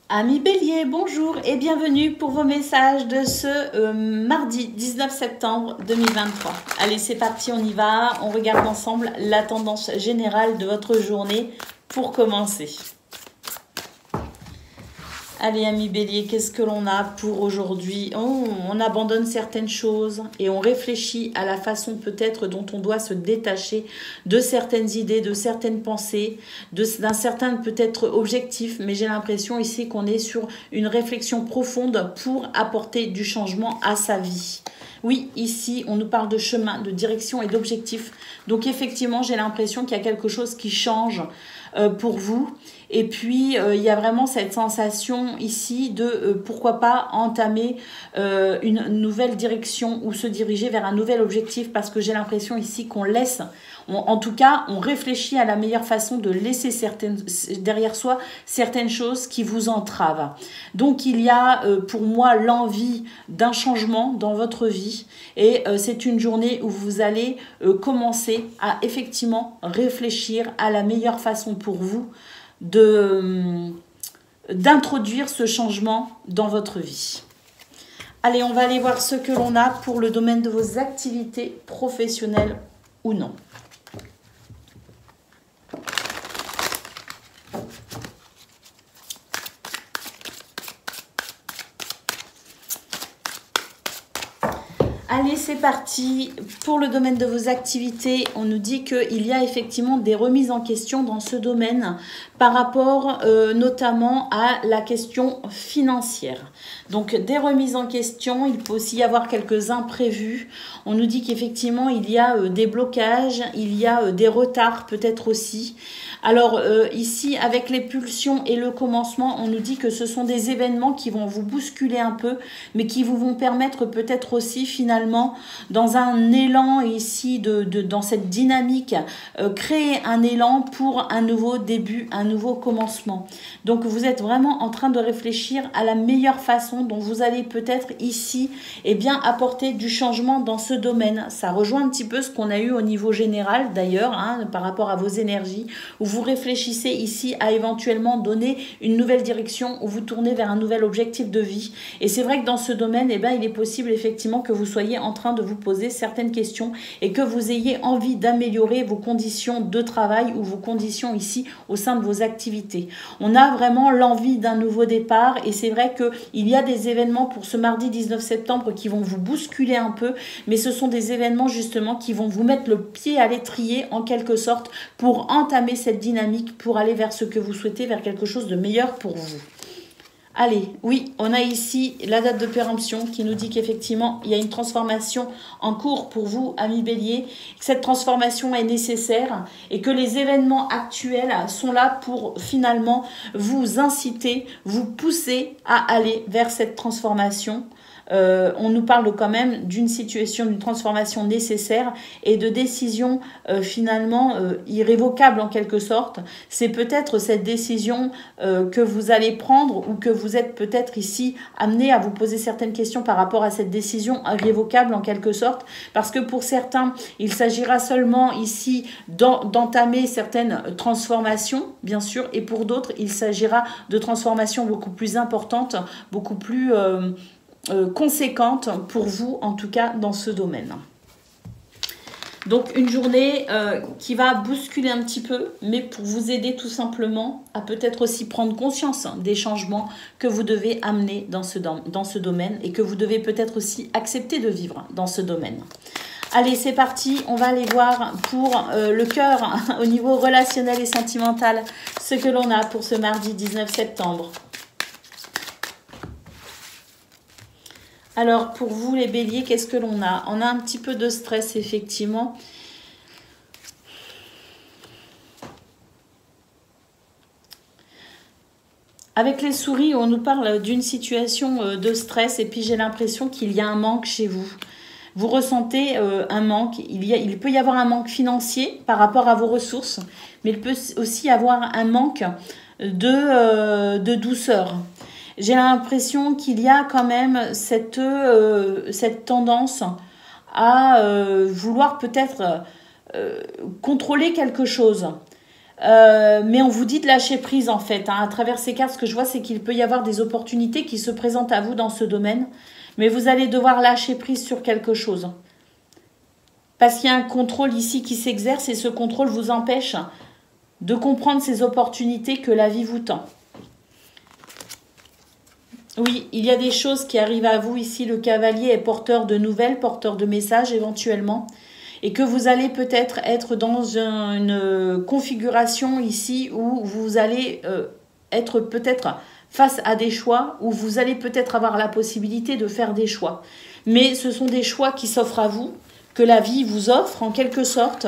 Amis Bélier, bonjour et bienvenue pour vos messages de ce mardi 19 septembre 2023. Allez, c'est parti, on y va. On regarde ensemble la tendance générale de votre journée pour commencer. Allez, amis Bélier, qu'est-ce que l'on a pour aujourd'hui? On abandonne certaines choses et on réfléchit à la façon peut-être dont on doit se détacher de certaines idées, de certaines pensées, d'un certain peut-être objectif. Mais j'ai l'impression ici qu'on est sur une réflexion profonde pour apporter du changement à sa vie. Oui, ici, on nous parle de chemin, de direction et d'objectif. Donc effectivement, j'ai l'impression qu'il y a quelque chose qui change pour vous. Et puis, il y a vraiment cette sensation ici de pourquoi pas entamer une nouvelle direction ou se diriger vers un nouvel objectif, parce que j'ai l'impression ici qu'on laisse, en tout cas, on réfléchit à la meilleure façon de laisser derrière soi certaines choses qui vous entravent. Donc, il y a pour moi l'envie d'un changement dans votre vie et c'est une journée où vous allez commencer à effectivement réfléchir à la meilleure façon pour vous d'introduire ce changement dans votre vie. Allez, on va aller voir ce que l'on a pour le domaine de vos activités professionnelles ou non. Allez, c'est parti. Pour le domaine de vos activités, on nous dit qu'il y a effectivement des remises en question dans ce domaine par rapport notamment à la question financière. Donc, des remises en question, il peut aussi y avoir quelques imprévus. On nous dit qu'effectivement, il y a des blocages, il y a des retards peut-être aussi. Alors ici, avec les pulsions et le commencement, on nous dit que ce sont des événements qui vont vous bousculer un peu, mais qui vous vont permettre peut-être aussi finalement, dans un élan ici, dans cette dynamique, créer un élan pour un nouveau début, un nouveau commencement. Donc vous êtes vraiment en train de réfléchir à la meilleure façon dont vous allez peut-être ici apporter du changement dans ce domaine. Ça rejoint un petit peu ce qu'on a eu au niveau général d'ailleurs, par rapport à vos énergies, où vous réfléchissez ici à éventuellement donner une nouvelle direction, ou vous tournez vers un nouvel objectif de vie. Et c'est vrai que dans ce domaine, il est possible effectivement que vous soyez en train de vous poser certaines questions et que vous ayez envie d'améliorer vos conditions de travail ou vos conditions ici au sein de vos activités. On a vraiment l'envie d'un nouveau départ et c'est vrai qu'il y a des événements pour ce mardi 19 septembre qui vont vous bousculer un peu, mais ce sont des événements justement qui vont vous mettre le pied à l'étrier en quelque sorte pour entamer cette dynamique, pour aller vers ce que vous souhaitez, vers quelque chose de meilleur pour vous. Allez, oui, on a ici la date de péremption qui nous dit qu'effectivement, il y a une transformation en cours pour vous, amis Bélier, que cette transformation est nécessaire et que les événements actuels sont là pour finalement vous inciter, vous pousser à aller vers cette transformation. On nous parle quand même d'une situation, d'une transformation nécessaire et de décision finalement irrévocable en quelque sorte. C'est peut-être cette décision que vous allez prendre ou que vous êtes peut-être ici amené à vous poser certaines questions par rapport à cette décision irrévocable en quelque sorte, parce que pour certains, il s'agira seulement ici d'entamer certaines transformations, bien sûr, et pour d'autres, il s'agira de transformations beaucoup plus importantes, beaucoup plus conséquente pour vous, en tout cas dans ce domaine. Donc une journée qui va bousculer un petit peu, mais pour vous aider tout simplement à peut-être aussi prendre conscience des changements que vous devez amener dans ce domaine et que vous devez peut-être aussi accepter de vivre dans ce domaine. Allez, c'est parti, on va aller voir pour le cœur au niveau relationnel et sentimental ce que l'on a pour ce mardi 19 septembre. Alors, pour vous, les béliers, qu'est-ce que l'on a? On a un petit peu de stress, effectivement. Avec les souris, on nous parle d'une situation de stress et puis j'ai l'impression qu'il y a un manque chez vous. Vous ressentez un manque. Il peut y avoir un manque financier par rapport à vos ressources, mais il peut aussi y avoir un manque de douceur. J'ai l'impression qu'il y a quand même cette tendance à vouloir peut-être contrôler quelque chose. Mais on vous dit de lâcher prise en fait. À travers ces cartes, ce que je vois, c'est qu'il peut y avoir des opportunités qui se présentent à vous dans ce domaine. Mais vous allez devoir lâcher prise sur quelque chose. Parce qu'il y a un contrôle ici qui s'exerce et ce contrôle vous empêche de comprendre ces opportunités que la vie vous tend. Oui, il y a des choses qui arrivent à vous ici. Le cavalier est porteur de nouvelles, porteur de messages éventuellement. Et que vous allez peut-être être dans une configuration ici où vous allez être peut-être face à des choix, où vous allez peut-être avoir la possibilité de faire des choix. Mais ce sont des choix qui s'offrent à vous, que la vie vous offre en quelque sorte.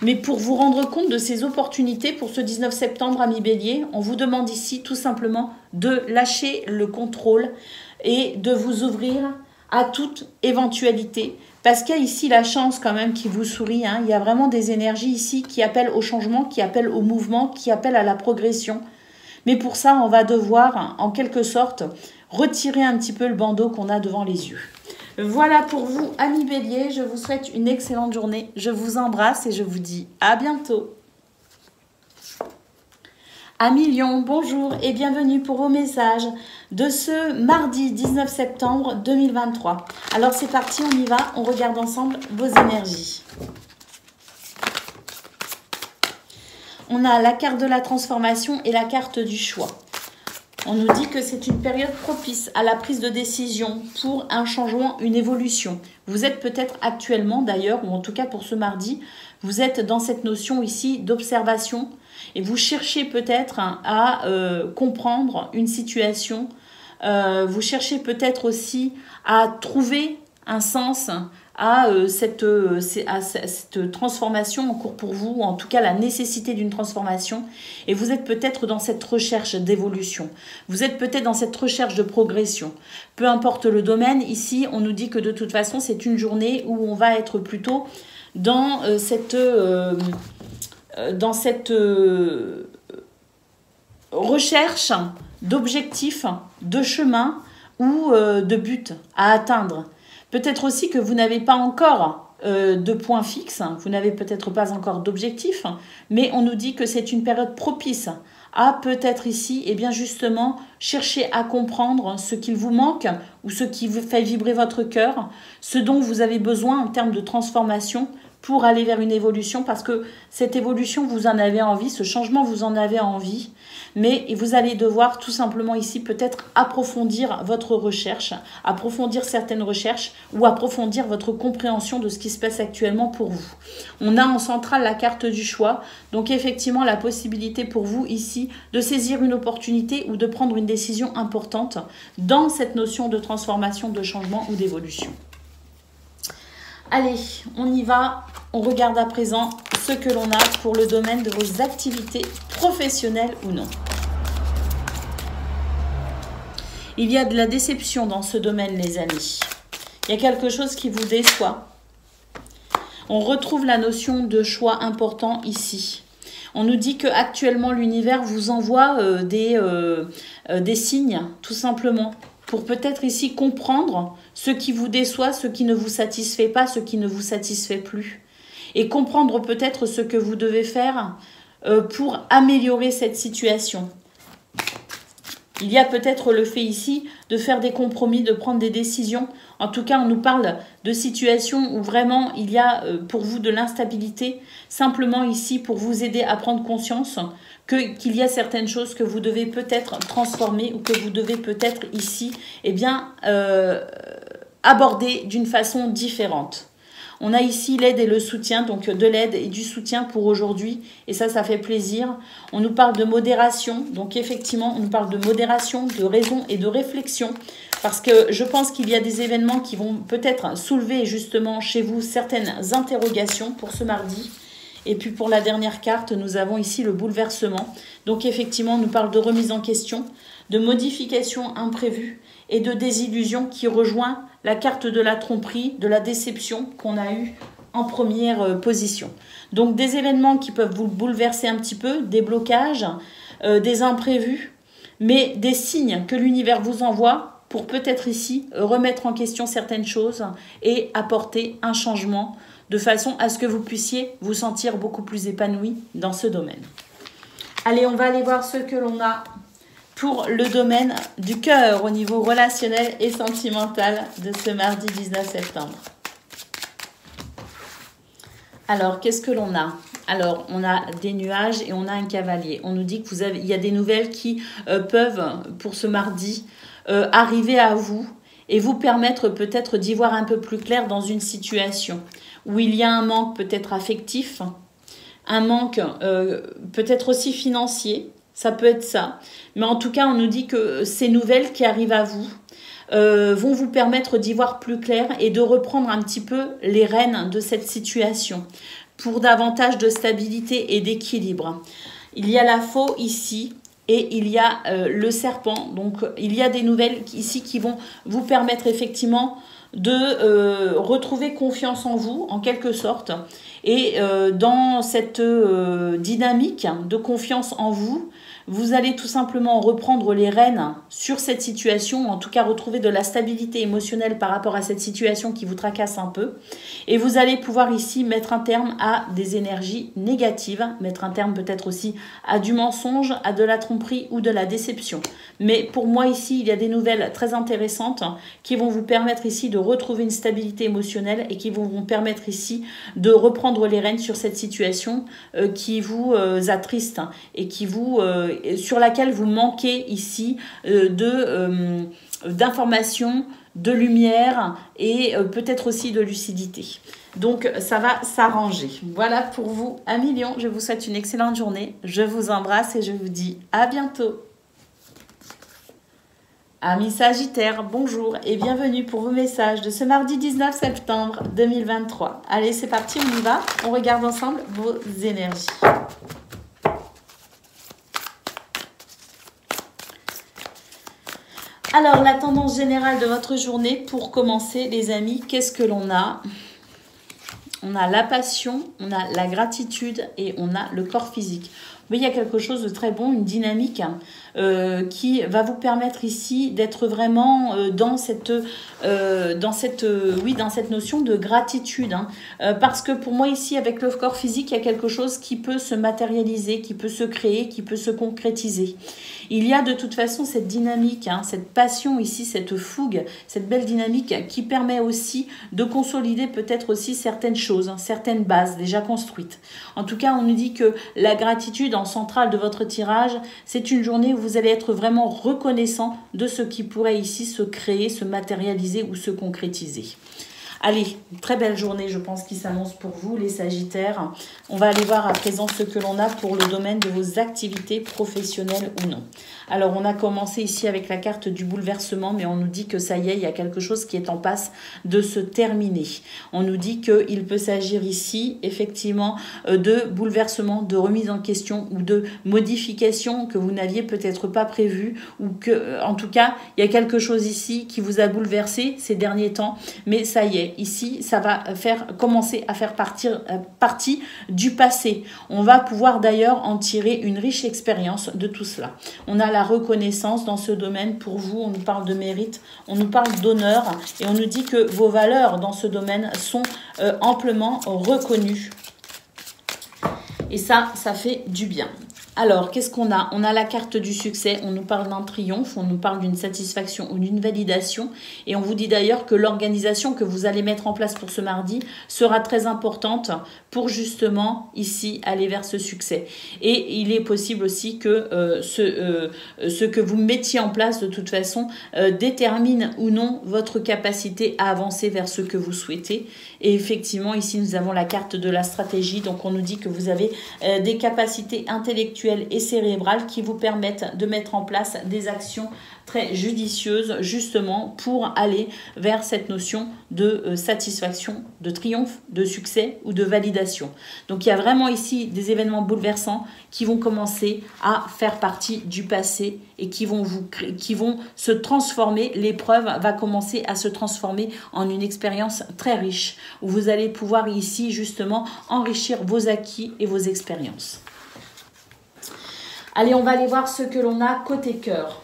Mais pour vous rendre compte de ces opportunités pour ce 19 septembre, amis Bélier, on vous demande ici tout simplement de lâcher le contrôle et de vous ouvrir à toute éventualité. Parce qu'il y a ici la chance quand même qui vous sourit. Hein. Il y a vraiment des énergies ici qui appellent au changement, qui appellent au mouvement, qui appellent à la progression. Mais pour ça, on va devoir en quelque sorte retirer un petit peu le bandeau qu'on a devant les yeux. Voilà pour vous, amis Bélier. Je vous souhaite une excellente journée. Je vous embrasse et je vous dis à bientôt. Amis Lion, bonjour et bienvenue pour vos messages de ce mardi 19 septembre 2023. Alors c'est parti, on y va, on regarde ensemble vos énergies. On a la carte de la transformation et la carte du choix. On nous dit que c'est une période propice à la prise de décision pour un changement, une évolution. Vous êtes peut-être actuellement d'ailleurs, ou en tout cas pour ce mardi, vous êtes dans cette notion ici d'observation et vous cherchez peut-être à comprendre une situation. Vous cherchez peut-être aussi à trouver un sens à cette transformation en cours pour vous, ou en tout cas la nécessité d'une transformation. Et vous êtes peut-être dans cette recherche d'évolution. Vous êtes peut-être dans cette recherche de progression. Peu importe le domaine, ici, on nous dit que de toute façon, c'est une journée où on va être plutôt dans cette recherche d'objectifs, de chemin ou de buts à atteindre. Peut-être aussi que vous n'avez pas encore de point fixe, vous n'avez peut-être pas encore d'objectif, mais on nous dit que c'est une période propice à peut-être ici, et bien justement, chercher à comprendre ce qu'il vous manque ou ce qui vous fait vibrer votre cœur, ce dont vous avez besoin en termes de transformation pour aller vers une évolution, parce que cette évolution, vous en avez envie, ce changement, vous en avez envie, mais vous allez devoir tout simplement ici peut-être approfondir votre recherche, approfondir certaines recherches ou approfondir votre compréhension de ce qui se passe actuellement pour vous. On a en centrale la carte du choix, donc effectivement la possibilité pour vous ici de saisir une opportunité ou de prendre une décision importante dans cette notion de transformation, de changement ou d'évolution. Allez, on y va. On regarde à présent ce que l'on a pour le domaine de vos activités professionnelles ou non. Il y a de la déception dans ce domaine, les amis. Il y a quelque chose qui vous déçoit. On retrouve la notion de choix important ici. On nous dit que actuellement l'univers vous envoie des signes, tout simplement, pour peut-être ici comprendre ce qui vous déçoit, ce qui ne vous satisfait pas, ce qui ne vous satisfait plus. Et comprendre peut-être ce que vous devez faire pour améliorer cette situation. Il y a peut-être le fait ici de faire des compromis, de prendre des décisions. En tout cas, on nous parle de situations où vraiment il y a pour vous de l'instabilité. Simplement ici pour vous aider à prendre conscience qu'il y a certaines choses que vous devez peut-être transformer ou que vous devez peut-être ici aborder d'une façon différente. On a ici l'aide et le soutien, donc de l'aide et du soutien pour aujourd'hui. Et ça fait plaisir. On nous parle de modération. Donc effectivement, on nous parle de modération, de raison et de réflexion. Parce que je pense qu'il y a des événements qui vont peut-être soulever justement chez vous certaines interrogations pour ce mardi. Et puis pour la dernière carte, nous avons ici le bouleversement. Donc effectivement, on nous parle de remise en question, de modification imprévue et de désillusion qui rejoint la carte de la tromperie, de la déception qu'on a eue en première position. Donc des événements qui peuvent vous bouleverser un petit peu, des blocages, des imprévus, mais des signes que l'univers vous envoie pour peut-être ici remettre en question certaines choses et apporter un changement de façon à ce que vous puissiez vous sentir beaucoup plus épanoui dans ce domaine. Allez, on va aller voir ce que l'on a pour le domaine du cœur au niveau relationnel et sentimental de ce mardi 19 septembre. Alors, qu'est-ce que l'on a? Alors, on a des nuages et on a un cavalier. On nous dit que il y a des nouvelles qui peuvent, pour ce mardi, arriver à vous et vous permettre peut-être d'y voir un peu plus clair dans une situation où il y a un manque peut-être affectif, un manque peut-être aussi financier, ça peut être ça. Mais en tout cas, on nous dit que ces nouvelles qui arrivent à vous vont vous permettre d'y voir plus clair et de reprendre un petit peu les rênes de cette situation pour davantage de stabilité et d'équilibre. Il y a la faux ici et il y a le serpent. Donc, il y a des nouvelles ici qui vont vous permettre effectivement de retrouver confiance en vous, en quelque sorte. Et dans cette dynamique de confiance en vous, vous allez tout simplement reprendre les rênes sur cette situation, en tout cas retrouver de la stabilité émotionnelle par rapport à cette situation qui vous tracasse un peu. Et vous allez pouvoir ici mettre un terme à des énergies négatives, mettre un terme peut-être aussi à du mensonge, à de la tromperie ou de la déception. Mais pour moi ici, il y a des nouvelles très intéressantes qui vont vous permettre ici de retrouver une stabilité émotionnelle et qui vont vous permettre ici de reprendre les rênes sur cette situation qui vous attriste et qui vous... sur laquelle vous manquez ici d'informations, de lumière et peut-être aussi de lucidité. Donc, ça va s'arranger. Voilà pour vous, amis Lion. Je vous souhaite une excellente journée. Je vous embrasse et je vous dis à bientôt. Amis Sagittaires, bonjour et bienvenue pour vos messages de ce mardi 19 septembre 2023. Allez, c'est parti, on y va. On regarde ensemble vos énergies. Alors, la tendance générale de votre journée, pour commencer, les amis, qu'est-ce que l'on a? On a la passion, on a la gratitude et on a le corps physique. Mais il y a quelque chose de très bon, une dynamique qui va vous permettre ici d'être vraiment dans cette notion de gratitude. Parce que pour moi ici, avec le corps physique, il y a quelque chose qui peut se matérialiser, qui peut se créer, qui peut se concrétiser. Il y a de toute façon cette dynamique, cette passion ici, cette fougue, cette belle dynamique qui permet aussi de consolider peut-être aussi certaines choses, certaines bases déjà construites. En tout cas, on nous dit que la gratitude en centrale de votre tirage, c'est une journée où vous allez être vraiment reconnaissant de ce qui pourrait ici se créer, se matérialiser ou se concrétiser. Allez, très belle journée, je pense, qui s'annonce pour vous, les Sagittaires. On va aller voir à présent ce que l'on a pour le domaine de vos activités professionnelles ou non. Alors, on a commencé ici avec la carte du bouleversement, mais on nous dit que ça y est, il y a quelque chose qui est en passe de se terminer. On nous dit qu'il peut s'agir ici, effectivement, de bouleversement, de remise en question ou de modification que vous n'aviez peut-être pas prévu ou que, en tout cas, il y a quelque chose ici qui vous a bouleversé ces derniers temps, mais ça y est. Ici, ça va commencer à faire partie du passé. On va pouvoir d'ailleurs en tirer une riche expérience de tout cela. On a la reconnaissance dans ce domaine pour vous. On nous parle de mérite, on nous parle d'honneur et on nous dit que vos valeurs dans ce domaine sont amplement reconnues. Et ça fait du bien. Alors, qu'est-ce qu'on a? On a la carte du succès, on nous parle d'un triomphe, on nous parle d'une satisfaction ou d'une validation. Et on vous dit d'ailleurs que l'organisation que vous allez mettre en place pour ce mardi sera très importante pour justement ici aller vers ce succès. Et il est possible aussi que ce que vous mettiez en place de toute façon détermine ou non votre capacité à avancer vers ce que vous souhaitez. Et effectivement, ici, nous avons la carte de la stratégie. Donc, on nous dit que vous avez des capacités intellectuelles et cérébrales qui vous permettent de mettre en place des actions très judicieuses justement pour aller vers cette notion de satisfaction, de triomphe, de succès ou de validation. Donc il y a vraiment ici des événements bouleversants qui vont commencer à faire partie du passé et qui vont se transformer. L'épreuve va commencer à se transformer en une expérience très riche où vous allez pouvoir ici justement enrichir vos acquis et vos expériences. Allez, on va aller voir ce que l'on a côté cœur.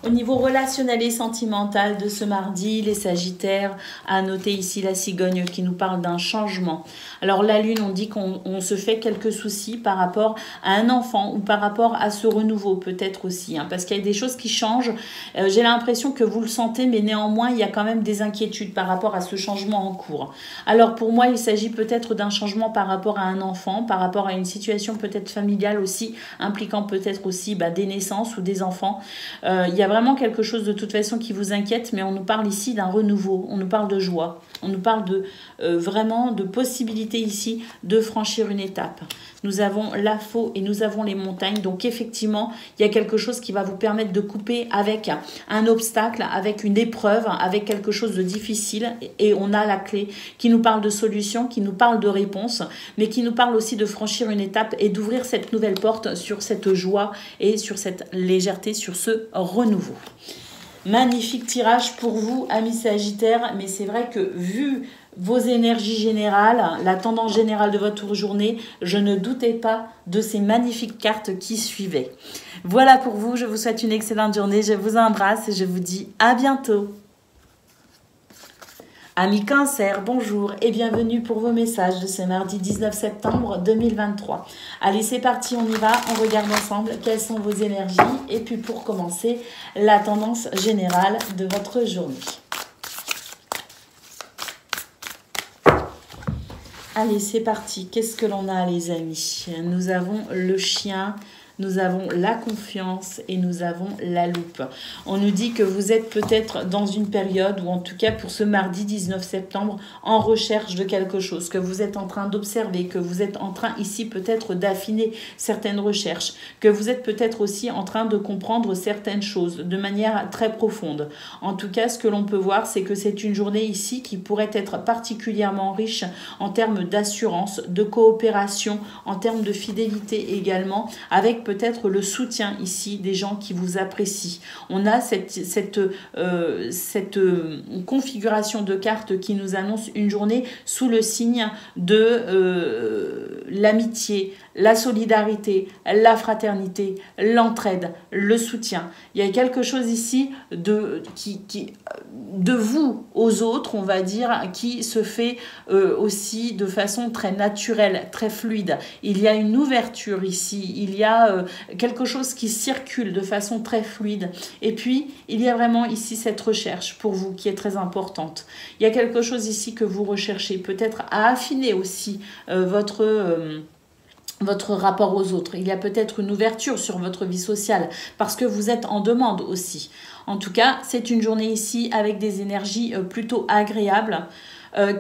Au niveau relationnel et sentimental de ce mardi, les Sagittaires, à noter ici la cigogne qui nous parle d'un changement. Alors la Lune, on dit qu'on se fait quelques soucis par rapport à un enfant ou par rapport à ce renouveau peut-être aussi, hein, parce qu'il y a des choses qui changent. J'ai l'impression que vous le sentez, mais néanmoins, il y a quand même des inquiétudes par rapport à ce changement en cours. Alors pour moi, il s'agit peut-être d'un changement par rapport à un enfant, par rapport à une situation peut-être familiale aussi, impliquant peut-être aussi des naissances ou des enfants. Il y a vraiment quelque chose de toute façon qui vous inquiète, mais on nous parle ici d'un renouveau, on nous parle de joie, on nous parle de vraiment de possibilité ici de franchir une étape. Nous avons la faux et nous avons les montagnes, donc effectivement il y a quelque chose qui va vous permettre de couper avec un obstacle, avec une épreuve, avec quelque chose de difficile, et on a la clé qui nous parle de solution, qui nous parle de réponse, mais qui nous parle aussi de franchir une étape et d'ouvrir cette nouvelle porte sur cette joie et sur cette légèreté, sur ce renouveau. Magnifique tirage pour vous, amis Sagittaires, mais c'est vrai que vu vos énergies générales, la tendance générale de votre journée, je ne doutais pas de ces magnifiques cartes qui suivaient. Voilà pour vous, je vous souhaite une excellente journée, je vous embrasse et je vous dis à bientôt. Amis Cancer, bonjour et bienvenue pour vos messages de ce mardi 19 septembre 2023. Allez, c'est parti, on y va, on regarde ensemble quelles sont vos énergies et puis pour commencer, la tendance générale de votre journée. Allez, c'est parti. Qu'est-ce que l'on a, les amis? Nous avons le chien, nous avons la confiance et nous avons la loupe. On nous dit que vous êtes peut-être dans une période, ou en tout cas pour ce mardi 19 septembre, en recherche de quelque chose, que vous êtes en train d'observer, que vous êtes en train ici peut-être d'affiner certaines recherches, que vous êtes peut-être aussi en train de comprendre certaines choses de manière très profonde. En tout cas, ce que l'on peut voir, c'est que c'est une journée ici qui pourrait être particulièrement riche en termes d'assurance, de coopération, en termes de fidélité également, avec peut-être le soutien ici des gens qui vous apprécient. On a cette configuration de cartes qui nous annonce une journée sous le signe de l'amitié, la solidarité, la fraternité, l'entraide, le soutien. Il y a quelque chose ici de vous aux autres, on va dire, qui se fait aussi de façon très naturelle, très fluide. Il y a une ouverture ici, il y a quelque chose qui circule de façon très fluide. Et puis, il y a vraiment ici cette recherche pour vous qui est très importante. Il y a quelque chose ici que vous recherchez, peut-être à affiner aussi votre rapport aux autres. Il y a peut-être une ouverture sur votre vie sociale parce que vous êtes en demande aussi. En tout cas, c'est une journée ici avec des énergies plutôt agréables,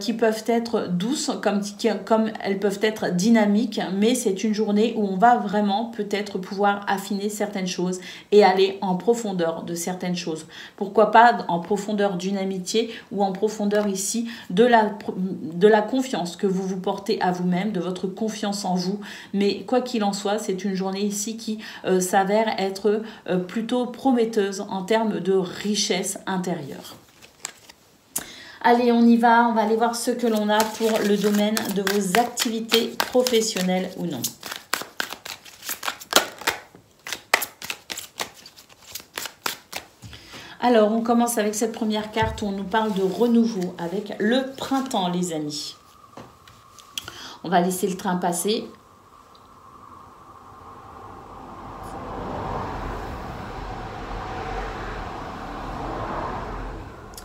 qui peuvent être douces comme elles peuvent être dynamiques, mais c'est une journée où on va vraiment peut-être pouvoir affiner certaines choses et aller en profondeur de certaines choses. Pourquoi pas en profondeur d'une amitié ou en profondeur ici de la confiance que vous vous portez à vous-même, de votre confiance en vous. Mais quoi qu'il en soit, c'est une journée ici qui s'avère être plutôt prometteuse en termes de richesse intérieure. Allez, on y va, on va aller voir ce que l'on a pour le domaine de vos activités professionnelles ou non. Alors, on commence avec cette première carte où on nous parle de renouveau avec le printemps, les amis. On va laisser le train passer.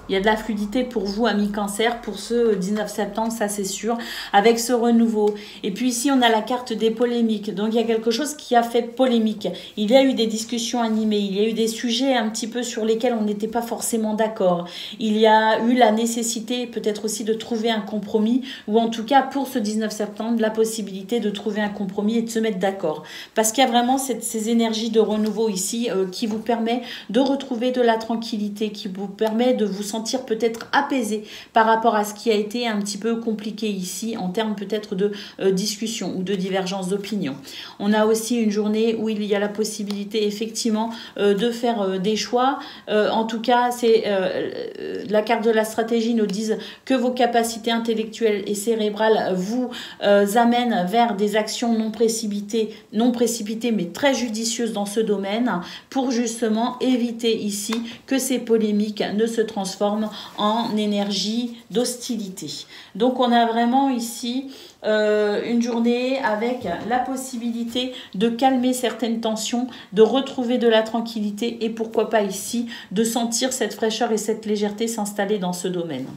Il y a de la fluidité pour vous, amis Cancer, pour ce 19 septembre, ça c'est sûr, avec ce renouveau. Et puis ici, on a la carte des polémiques. Donc, il y a quelque chose qui a fait polémique. Il y a eu des discussions animées, il y a eu des sujets un petit peu sur lesquels on n'était pas forcément d'accord. Il y a eu la nécessité peut-être aussi de trouver un compromis, ou en tout cas, pour ce 19 septembre, la possibilité de trouver un compromis et de se mettre d'accord. Parce qu'il y a vraiment ces énergies de renouveau ici qui vous permet de retrouver de la tranquillité, qui vous permet de vous sentir peut-être apaisé par rapport à ce qui a été un petit peu compliqué ici en termes peut-être de discussion ou de divergence d'opinion. On a aussi une journée où il y a la possibilité effectivement de faire des choix. En tout cas, c'est la carte de la stratégie nous dit que vos capacités intellectuelles et cérébrales vous amènent vers des actions non précipitées mais très judicieuses dans ce domaine pour justement éviter ici que ces polémiques ne se transforment en énergie d'hostilité. Donc on a vraiment ici une journée avec la possibilité de calmer certaines tensions, de retrouver de la tranquillité et pourquoi pas ici de sentir cette fraîcheur et cette légèreté s'installer dans ce domaine.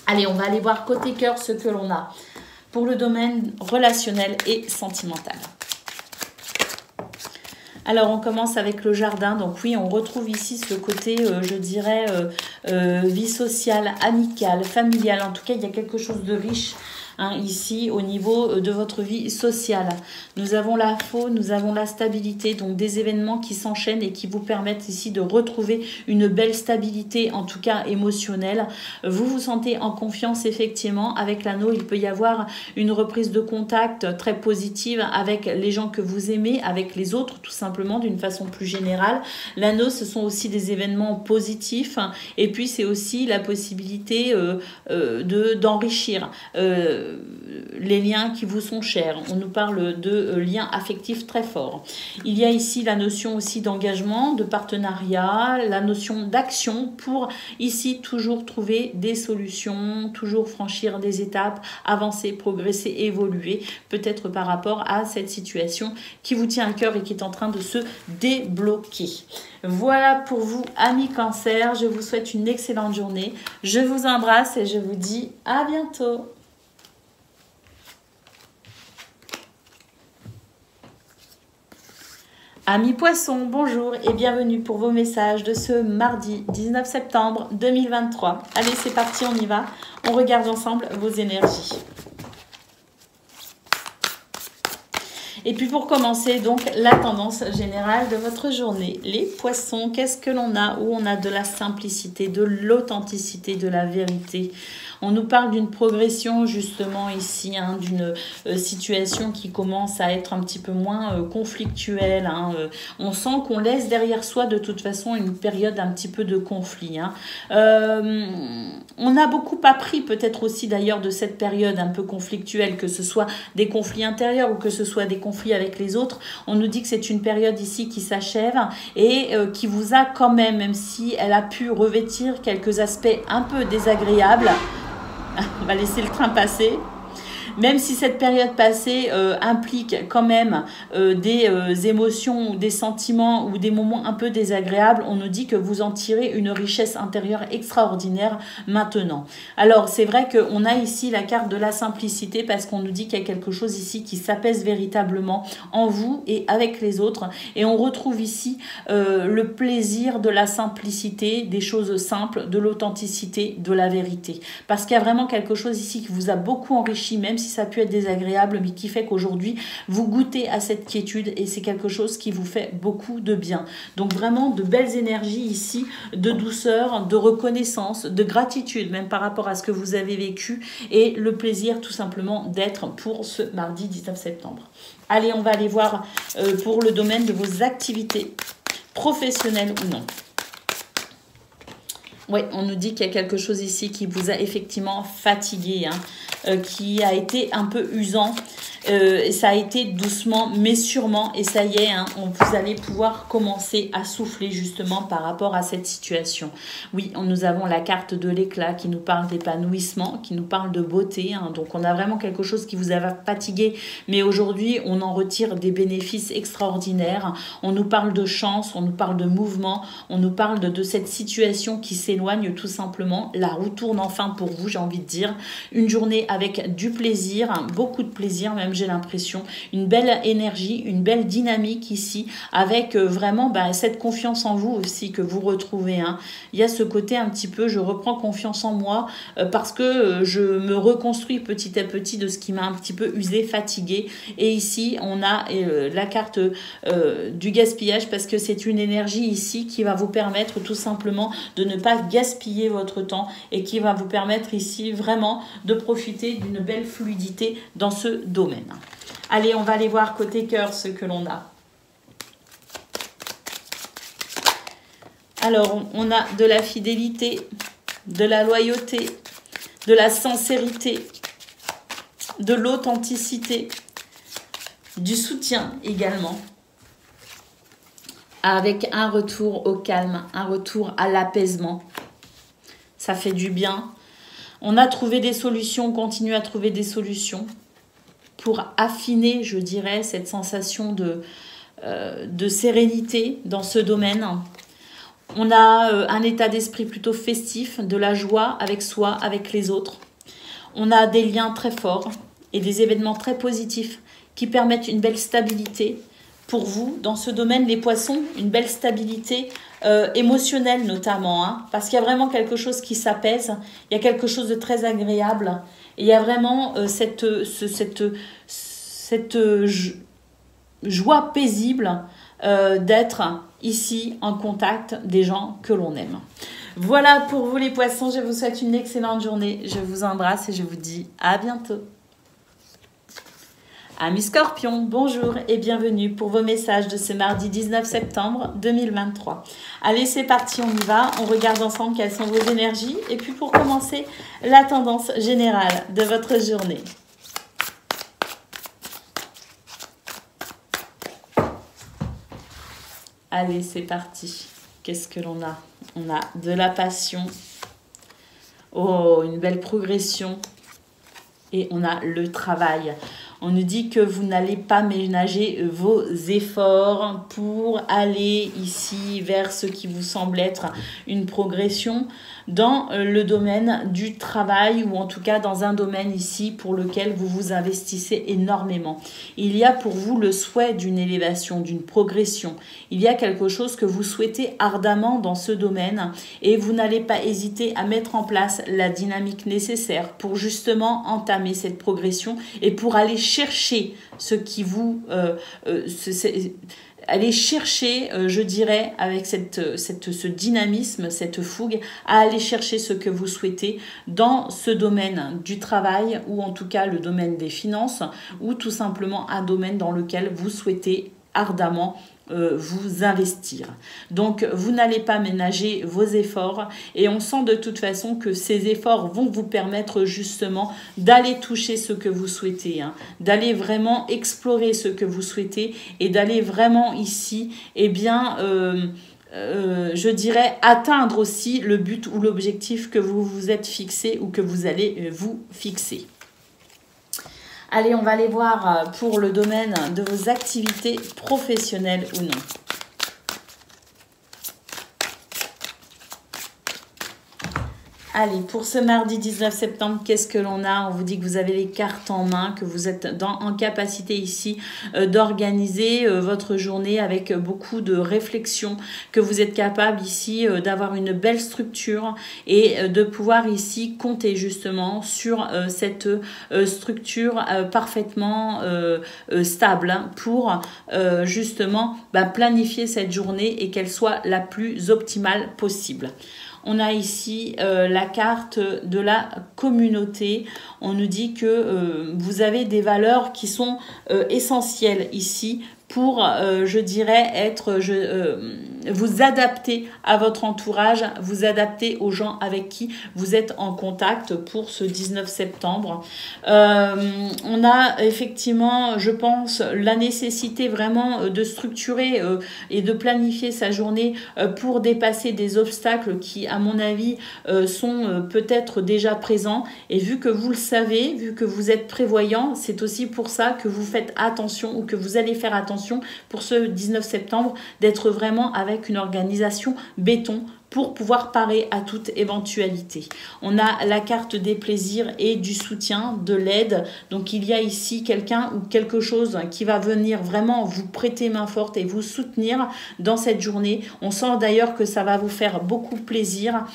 Allez, on va aller voir côté cœur ce que l'on a pour le domaine relationnel et sentimental. Alors, on commence avec le jardin. Donc oui, on retrouve ici ce côté, je dirais, vie sociale, amicale, familiale. En tout cas, il y a quelque chose de riche ici au niveau de votre vie sociale. Nous avons la faune, nous avons la stabilité, donc des événements qui s'enchaînent et qui vous permettent ici de retrouver une belle stabilité, en tout cas émotionnelle. Vous vous sentez en confiance effectivement. Avec l'anneau, il peut y avoir une reprise de contact très positive avec les gens que vous aimez, avec les autres tout simplement d'une façon plus générale. L'anneau, ce sont aussi des événements positifs et puis c'est aussi la possibilité d'enrichir les liens qui vous sont chers. On nous parle de liens affectifs très forts. Il y a ici la notion aussi d'engagement, de partenariat, la notion d'action pour ici toujours trouver des solutions, toujours franchir des étapes, avancer, progresser, évoluer, peut-être par rapport à cette situation qui vous tient à cœur et qui est en train de se débloquer. Voilà pour vous, amis Cancer. Je vous souhaite une excellente journée. Je vous embrasse et je vous dis à bientôt. Amis Poissons, bonjour et bienvenue pour vos messages de ce mardi 19 septembre 2023. Allez, c'est parti, on y va. On regarde ensemble vos énergies. Et puis pour commencer, donc, la tendance générale de votre journée. Les Poissons, qu'est-ce que l'on a? Où on a de la simplicité, de l'authenticité, de la vérité. On nous parle d'une progression justement ici, d'une situation qui commence à être un petit peu moins conflictuelle. On sent qu'on laisse derrière soi de toute façon une période un petit peu de conflit. On a beaucoup appris peut-être aussi d'ailleurs de cette période un peu conflictuelle, que ce soit des conflits intérieurs ou que ce soit des conflits avec les autres. On nous dit que c'est une période ici qui s'achève et qui vous a quand même si elle a pu revêtir quelques aspects un peu désagréables. On va laisser le train passer. Même si cette période passée implique quand même des émotions ou des sentiments ou des moments un peu désagréables, on nous dit que vous en tirez une richesse intérieure extraordinaire maintenant. Alors c'est vrai qu'on a ici la carte de la simplicité parce qu'on nous dit qu'il y a quelque chose ici qui s'apaise véritablement en vous et avec les autres. Et on retrouve ici le plaisir de la simplicité, des choses simples, de l'authenticité, de la vérité. Parce qu'il y a vraiment quelque chose ici qui vous a beaucoup enrichi, même si ça a pu être désagréable, mais qui fait qu'aujourd'hui, vous goûtez à cette quiétude et c'est quelque chose qui vous fait beaucoup de bien. Donc vraiment de belles énergies ici, de douceur, de reconnaissance, de gratitude, même par rapport à ce que vous avez vécu et le plaisir tout simplement d'être pour ce mardi 19 septembre. Allez, on va aller voir pour le domaine de vos activités professionnelles ou non. Oui, on nous dit qu'il y a quelque chose ici qui vous a effectivement fatigué, qui a été un peu usant. Et ça a été doucement mais sûrement, et ça y est, vous allez pouvoir commencer à souffler justement par rapport à cette situation. Oui, nous avons la carte de l'éclat qui nous parle d'épanouissement, qui nous parle de beauté, donc on a vraiment quelque chose qui vous a fatigué, mais aujourd'hui on en retire des bénéfices extraordinaires. On nous parle de chance, on nous parle de mouvement, on nous parle de cette situation qui s'éloigne tout simplement. La roue tourne enfin pour vous, j'ai envie de dire. Une journée avec du plaisir, beaucoup de plaisir, même même, j'ai l'impression. Une belle énergie, une belle dynamique ici, avec vraiment cette confiance en vous aussi que vous retrouvez. Hein. Il y a ce côté un petit peu, je reprends confiance en moi parce que je me reconstruis petit à petit de ce qui m'a un petit peu usé, fatigué. Et ici, on a la carte du gaspillage parce que c'est une énergie ici qui va vous permettre tout simplement de ne pas gaspiller votre temps et qui va vous permettre ici vraiment de profiter d'une belle fluidité dans ce domaine. Allez, on va aller voir côté cœur ce que l'on a. Alors, on a de la fidélité, de la loyauté, de la sincérité, de l'authenticité, du soutien également, avec un retour au calme, un retour à l'apaisement. Ça fait du bien. On a trouvé des solutions, on continue à trouver des solutions pour affiner, je dirais, cette sensation de sérénité dans ce domaine. On a un état d'esprit plutôt festif, de la joie avec soi, avec les autres. On a des liens très forts et des événements très positifs qui permettent une belle stabilité pour vous dans ce domaine, les poissons, une belle stabilité émotionnelle notamment, hein, parce qu'il y a vraiment quelque chose qui s'apaise, il y a quelque chose de très agréable, et il y a vraiment cette joie paisible d'être ici en contact des gens que l'on aime. Voilà pour vous les poissons, je vous souhaite une excellente journée, je vous embrasse et je vous dis à bientôt. Amis Scorpions, bonjour et bienvenue pour vos messages de ce mardi 19 septembre 2023. Allez, c'est parti, on y va. On regarde ensemble quelles sont vos énergies. Et puis pour commencer, la tendance générale de votre journée. Allez, c'est parti. Qu'est-ce que l'on a? On a de la passion. Oh, une belle progression. Et on a le travail. On nous dit que vous n'allez pas ménager vos efforts pour aller ici vers ce qui vous semble être une progression dans le domaine du travail ou en tout cas dans un domaine ici pour lequel vous vous investissez énormément. Il y a pour vous le souhait d'une élévation, d'une progression. Il y a quelque chose que vous souhaitez ardemment dans ce domaine et vous n'allez pas hésiter à mettre en place la dynamique nécessaire pour justement entamer cette progression et pour aller chercher ce qui vous... aller chercher, je dirais, avec ce dynamisme, cette fougue, à aller chercher ce que vous souhaitez dans ce domaine du travail ou en tout cas le domaine des finances ou tout simplement un domaine dans lequel vous souhaitez ardemment vous investir. Donc, vous n'allez pas ménager vos efforts et on sent de toute façon que ces efforts vont vous permettre justement d'aller toucher ce que vous souhaitez, hein, d'aller vraiment explorer ce que vous souhaitez et d'aller vraiment ici, eh bien, je dirais, atteindre aussi le but ou l'objectif que vous vous êtes fixé ou que vous allez vous fixer. Allez, on va aller voir pour le domaine de vos activités professionnelles ou non. Allez, pour ce mardi 19 septembre, qu'est-ce que l'on a? On vous dit que vous avez les cartes en main, que vous êtes en capacité ici d'organiser votre journée avec beaucoup de réflexion, que vous êtes capable ici d'avoir une belle structure et de pouvoir ici compter justement sur cette structure parfaitement stable pour justement planifier cette journée et qu'elle soit la plus optimale possible. On a ici la carte de la communauté. On nous dit que vous avez des valeurs qui sont essentielles ici pour, je dirais, vous adapter à votre entourage, vous adapter aux gens avec qui vous êtes en contact pour ce 19 septembre. On a effectivement, je pense, la nécessité vraiment de structurer et de planifier sa journée pour dépasser des obstacles qui, à mon avis, sont peut-être déjà présents. Et vu que vous le savez, vu que vous êtes prévoyant, c'est aussi pour ça que vous faites attention ou que vous allez faire attention pour ce 19 septembre d'être vraiment avec une organisation béton pour pouvoir parer à toute éventualité. On a la carte des plaisirs et du soutien, de l'aide. Donc il y a ici quelqu'un ou quelque chose qui va venir vraiment vous prêter main forte et vous soutenir dans cette journée. On sent d'ailleurs que ça va vous faire beaucoup plaisir.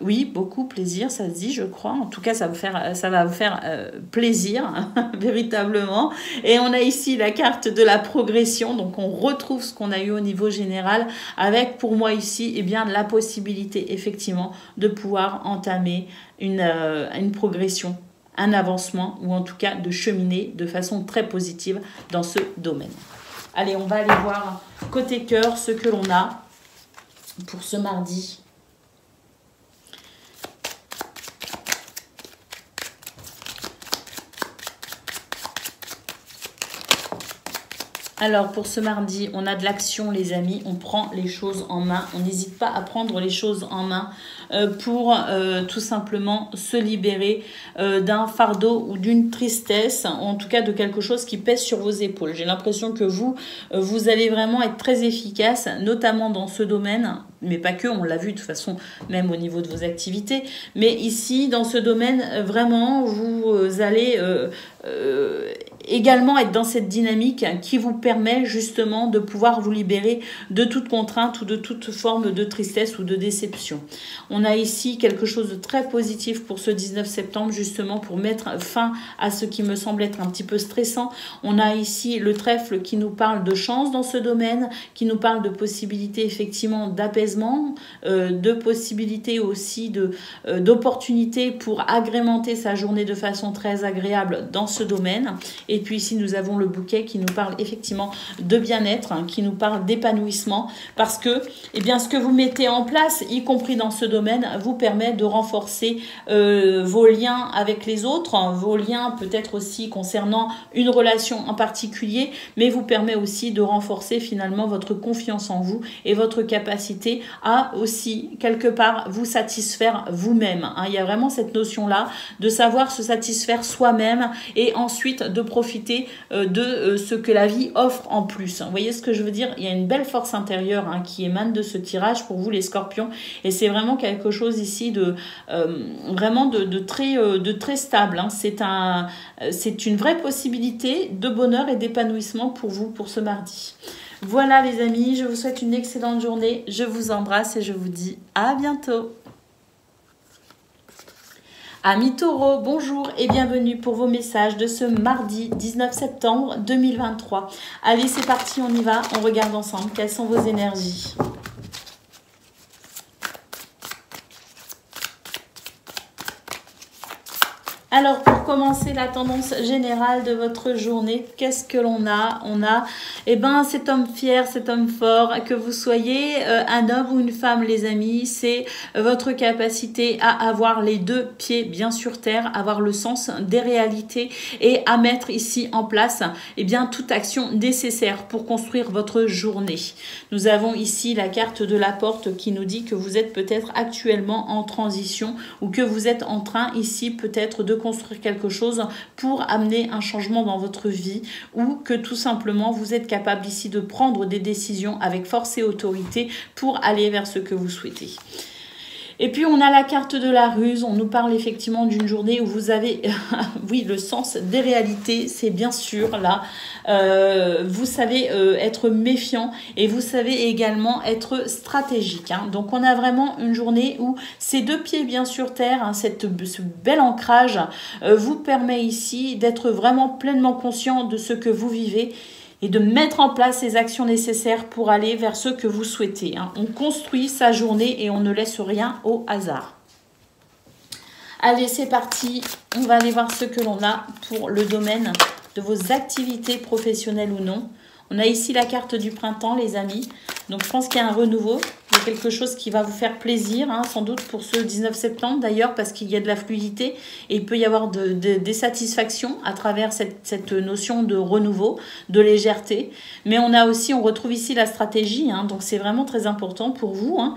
Oui, beaucoup plaisir, ça se dit, je crois. En tout cas, ça va vous faire plaisir, véritablement. Et on a ici la carte de la progression. Donc, on retrouve ce qu'on a eu au niveau général avec, pour moi ici, eh bien, la possibilité, effectivement, de pouvoir entamer une progression, un avancement, ou en tout cas de cheminer de façon très positive dans ce domaine. Allez, on va aller voir côté cœur ce que l'on a pour ce mardi. Alors, pour ce mardi, on a de l'action, les amis. On prend les choses en main. On n'hésite pas à prendre les choses en main pour tout simplement se libérer d'un fardeau ou d'une tristesse, ou en tout cas de quelque chose qui pèse sur vos épaules. J'ai l'impression que vous allez vraiment être très efficace, notamment dans ce domaine, mais pas que, on l'a vu de toute façon, même au niveau de vos activités. Mais ici, dans ce domaine, vraiment, vous allez également être dans cette dynamique qui vous permet justement de pouvoir vous libérer de toute contrainte ou de toute forme de tristesse ou de déception. On a ici quelque chose de très positif pour ce 19 septembre, justement pour mettre fin à ce qui me semble être un petit peu stressant. On a ici le trèfle qui nous parle de chance dans ce domaine, qui nous parle de possibilités effectivement d'apaisement, de possibilités aussi d'opportunités pour agrémenter sa journée de façon très agréable dans ce domaine. Et puis ici, nous avons le bouquet qui nous parle effectivement de bien-être, hein, qui nous parle d'épanouissement, parce que eh bien, ce que vous mettez en place, y compris dans ce domaine, vous permet de renforcer vos liens avec les autres, hein, vos liens peut-être aussi concernant une relation en particulier, mais vous permet aussi de renforcer finalement votre confiance en vous et votre capacité à aussi, quelque part, vous satisfaire vous-même. Hein. Il y a vraiment cette notion-là de savoir se satisfaire soi-même et ensuite de profiter de ce que la vie offre en plus. Vous voyez ce que je veux dire? Il y a une belle force intérieure hein, qui émane de ce tirage pour vous les scorpions, et c'est vraiment quelque chose ici de vraiment de très stable. Hein. C'est une vraie possibilité de bonheur et d'épanouissement pour vous pour ce mardi. Voilà les amis, je vous souhaite une excellente journée, je vous embrasse et je vous dis à bientôt. Amis taureaux, bonjour et bienvenue pour vos messages de ce mardi 19 septembre 2023. Allez, c'est parti, on y va, on regarde ensemble quelles sont vos énergies. Alors, pour commencer la tendance générale de votre journée, qu'est-ce que l'on a? On a, eh ben, cet homme fier, cet homme fort, que vous soyez un homme ou une femme, les amis, c'est votre capacité à avoir les deux pieds bien sur terre, avoir le sens des réalités et à mettre ici en place, eh bien, toute action nécessaire pour construire votre journée. Nous avons ici la carte de la porte qui nous dit que vous êtes peut-être actuellement en transition ou que vous êtes en train ici peut-être de construire quelque chose pour amener un changement dans votre vie, ou que tout simplement vous êtes capable ici de prendre des décisions avec force et autorité pour aller vers ce que vous souhaitez. Et puis on a la carte de la ruse, on nous parle effectivement d'une journée où vous avez, oui, le sens des réalités, c'est bien sûr là, vous savez être méfiant et vous savez également être stratégique. Hein. Donc on a vraiment une journée où ces deux pieds bien sur terre, hein, ce bel ancrage vous permet ici d'être vraiment pleinement conscient de ce que vous vivez et de mettre en place les actions nécessaires pour aller vers ce que vous souhaitez. Hein. On construit sa journée et on ne laisse rien au hasard. Allez, c'est parti. On va aller voir ce que l'on a pour le domaine de vos activités professionnelles ou non. On a ici la carte du printemps, les amis. Donc, je pense qu'il y a un renouveau. Il y a quelque chose qui va vous faire plaisir, hein, sans doute pour ce 19 septembre d'ailleurs, parce qu'il y a de la fluidité et il peut y avoir des satisfactions à travers cette notion de renouveau, de légèreté. Mais on retrouve ici la stratégie, hein, donc c'est vraiment très important pour vous. Hein,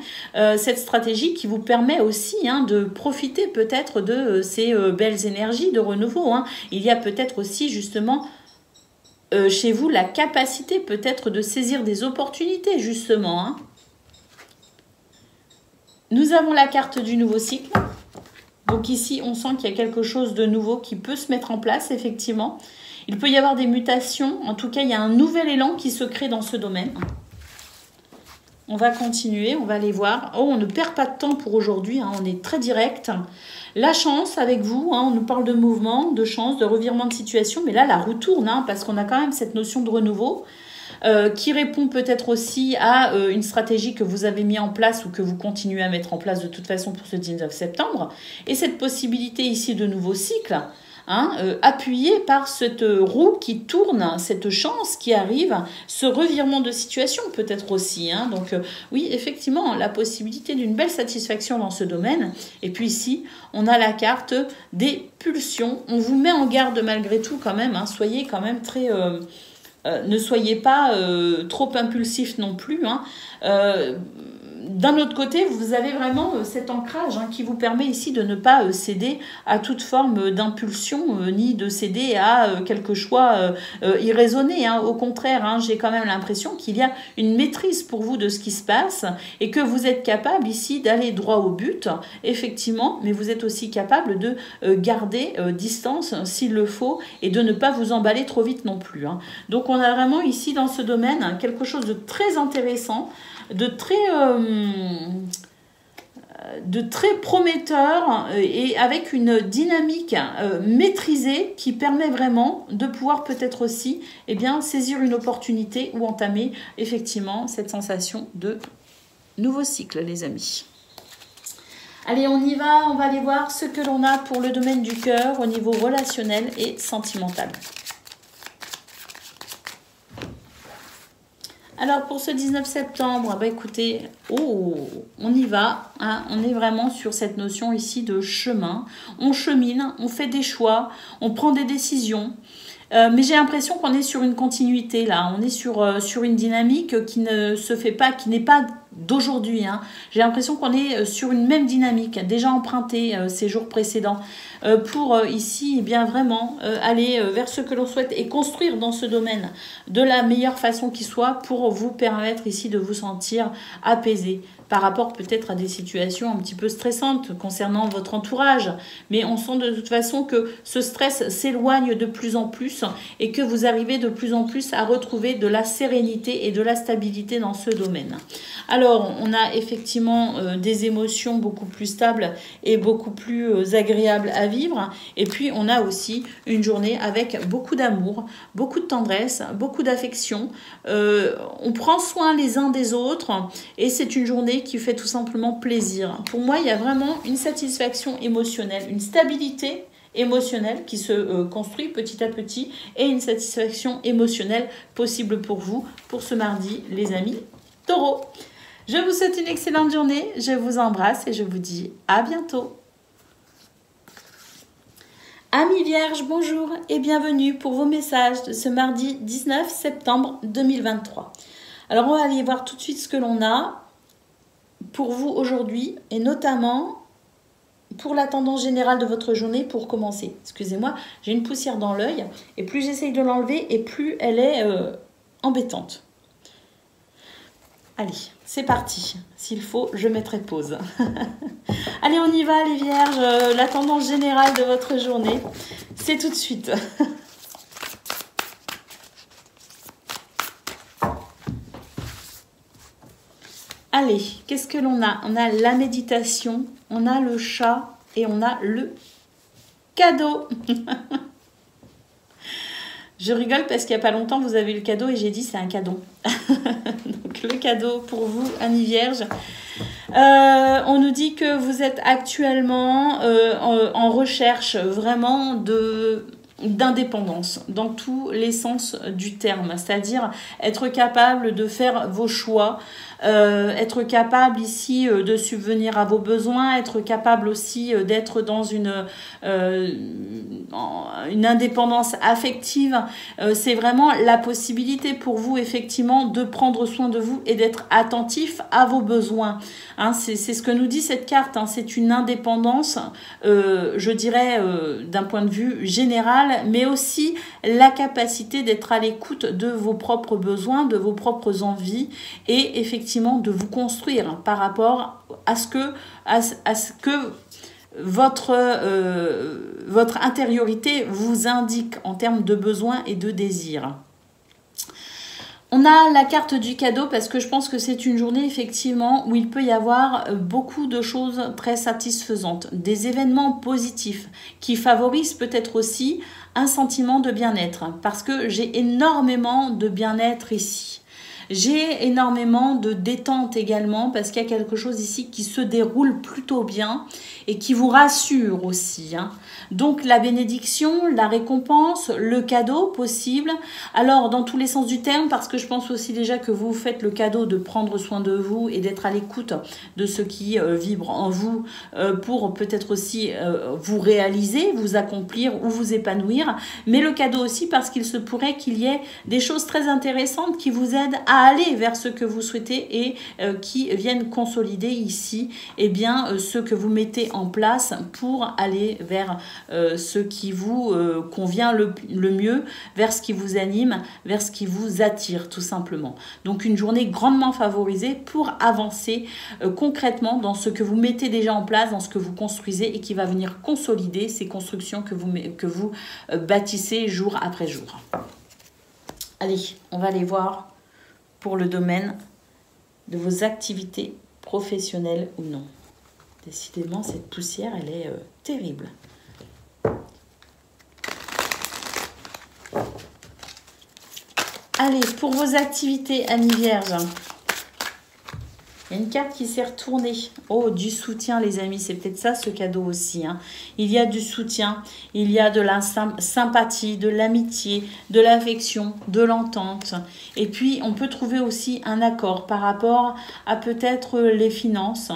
cette stratégie qui vous permet aussi hein, de profiter peut-être de ces belles énergies de renouveau. Hein. Il y a peut-être aussi justement chez vous la capacité peut-être de saisir des opportunités justement. Hein. Nous avons la carte du nouveau cycle. Donc ici, on sent qu'il y a quelque chose de nouveau qui peut se mettre en place, effectivement. Il peut y avoir des mutations. En tout cas, il y a un nouvel élan qui se crée dans ce domaine. On va continuer, on va aller voir. Oh, on ne perd pas de temps pour aujourd'hui, hein, on est très direct. La chance avec vous, hein, on nous parle de mouvement, de chance, de revirement de situation. Mais là, la roue tourne, hein, parce qu'on a quand même cette notion de renouveau. Qui répond peut-être aussi à une stratégie que vous avez mis en place ou que vous continuez à mettre en place de toute façon pour ce 19 septembre. Et cette possibilité ici de nouveau cycle, hein, appuyée par cette roue qui tourne, cette chance qui arrive, ce revirement de situation peut-être aussi. Hein. Donc oui, effectivement, la possibilité d'une belle satisfaction dans ce domaine. Et puis ici, on a la carte des pulsions. On vous met en garde malgré tout quand même. Hein. Soyez quand même très... ne soyez pas trop impulsif non plus. Hein. D'un autre côté, vous avez vraiment cet ancrage, hein, qui vous permet ici de ne pas céder à toute forme d'impulsion, ni de céder à quelque choix irraisonné. Hein. Au contraire, hein, j'ai quand même l'impression qu'il y a une maîtrise pour vous de ce qui se passe et que vous êtes capable ici d'aller droit au but, effectivement, mais vous êtes aussi capable de garder distance s'il le faut et de ne pas vous emballer trop vite non plus. Hein. Donc on a vraiment ici dans ce domaine quelque chose de très intéressant, de très prometteur et avec une dynamique maîtrisée qui permet vraiment de pouvoir peut-être aussi saisir une opportunité ou entamer effectivement cette sensation de nouveau cycle, les amis. Allez, on y va, on va aller voir ce que l'on a pour le domaine du cœur au niveau relationnel et sentimental. Alors, pour ce 19 septembre, bah écoutez, on y va. Hein, on est vraiment sur cette notion ici de chemin. On chemine, on fait des choix, on prend des décisions. Mais j'ai l'impression qu'on est sur une continuité là. On est sur une dynamique qui ne se fait pas, qui n'est pas d'aujourd'hui. Hein. J'ai l'impression qu'on est sur une même dynamique, déjà empruntée ces jours précédents, pour ici vraiment aller vers ce que l'on souhaite et construire dans ce domaine de la meilleure façon qui soit pour vous permettre ici de vous sentir apaisé par rapport peut-être à des situations un petit peu stressantes concernant votre entourage. Mais on sent de toute façon que ce stress s'éloigne de plus en plus et que vous arrivez de plus en plus à retrouver de la sérénité et de la stabilité dans ce domaine. Alors, on a effectivement des émotions beaucoup plus stables et beaucoup plus agréables à vivre. Et puis, on a aussi une journée avec beaucoup d'amour, beaucoup de tendresse, beaucoup d'affection. On prend soin les uns des autres et c'est une journée qui fait tout simplement plaisir. Pour moi, il y a vraiment une satisfaction émotionnelle, une stabilité émotionnelle qui se construit petit à petit et une satisfaction émotionnelle possible pour vous, pour ce mardi, les amis Taureaux. Je vous souhaite une excellente journée, je vous embrasse et je vous dis à bientôt. Amis Vierges, bonjour et bienvenue pour vos messages de ce mardi 19 septembre 2023. Alors on va aller voir tout de suite ce que l'on a pour vous aujourd'hui et notamment pour la tendance générale de votre journée pour commencer. Excusez-moi, j'ai une poussière dans l'œil et plus j'essaye de l'enlever et plus elle est embêtante. Allez, c'est parti. S'il faut, je mettrai pause. Allez, on y va les Vierges. La tendance générale de votre journée, c'est tout de suite. Allez, qu'est-ce que l'on a? On a la méditation, on a le chat et on a le cadeau. Je rigole parce qu'il n'y a pas longtemps, vous avez eu le cadeau et j'ai dit c'est un cadeau. Donc le cadeau pour vous, amis Vierges. On nous dit que vous êtes actuellement en recherche vraiment d'indépendance dans tous les sens du terme, c'est-à-dire être capable de faire vos choix, être capable ici de subvenir à vos besoins, être capable aussi d'être dans une indépendance affective. C'est vraiment la possibilité pour vous effectivement de prendre soin de vous et d'être attentif à vos besoins. Hein, c'est ce que nous dit cette carte, hein, c'est une indépendance, je dirais d'un point de vue général, mental, mais aussi la capacité d'être à l'écoute de vos propres besoins, de vos propres envies et effectivement de vous construire par rapport à ce que votre intériorité vous indique en termes de besoins et de désirs. On a la carte du cadeau parce que je pense que c'est une journée effectivement où il peut y avoir beaucoup de choses très satisfaisantes, des événements positifs qui favorisent peut-être aussi un sentiment de bien-être parce que j'ai énormément de bien-être ici. J'ai énormément de détente également parce qu'il y a quelque chose ici qui se déroule plutôt bien et qui vous rassure aussi. Donc la bénédiction, la récompense, le cadeau possible. Alors dans tous les sens du terme, parce que je pense aussi déjà que vous faites le cadeau de prendre soin de vous et d'être à l'écoute de ce qui vibre en vous pour peut-être aussi vous réaliser, vous accomplir ou vous épanouir. Mais le cadeau aussi parce qu'il se pourrait qu'il y ait des choses très intéressantes qui vous aident à aller vers ce que vous souhaitez et qui viennent consolider ici ce que vous mettez en place pour aller vers ce qui vous convient le mieux, vers ce qui vous anime, vers ce qui vous attire tout simplement. Donc une journée grandement favorisée pour avancer concrètement dans ce que vous mettez déjà en place, dans ce que vous construisez et qui va venir consolider ces constructions que vous bâtissez jour après jour. Allez, on va aller voir pour le domaine de vos activités professionnelles ou non. Décidément, cette poussière, elle est terrible. Allez, pour vos activités, amis vierges, il y a une carte qui s'est retournée. Oh, du soutien, les amis. C'est peut-être ça, ce cadeau aussi. Il y a du soutien. Il y a de la sympathie, de l'amitié, de l'affection, de l'entente. Et puis, on peut trouver aussi un accord par rapport à peut-être les finances.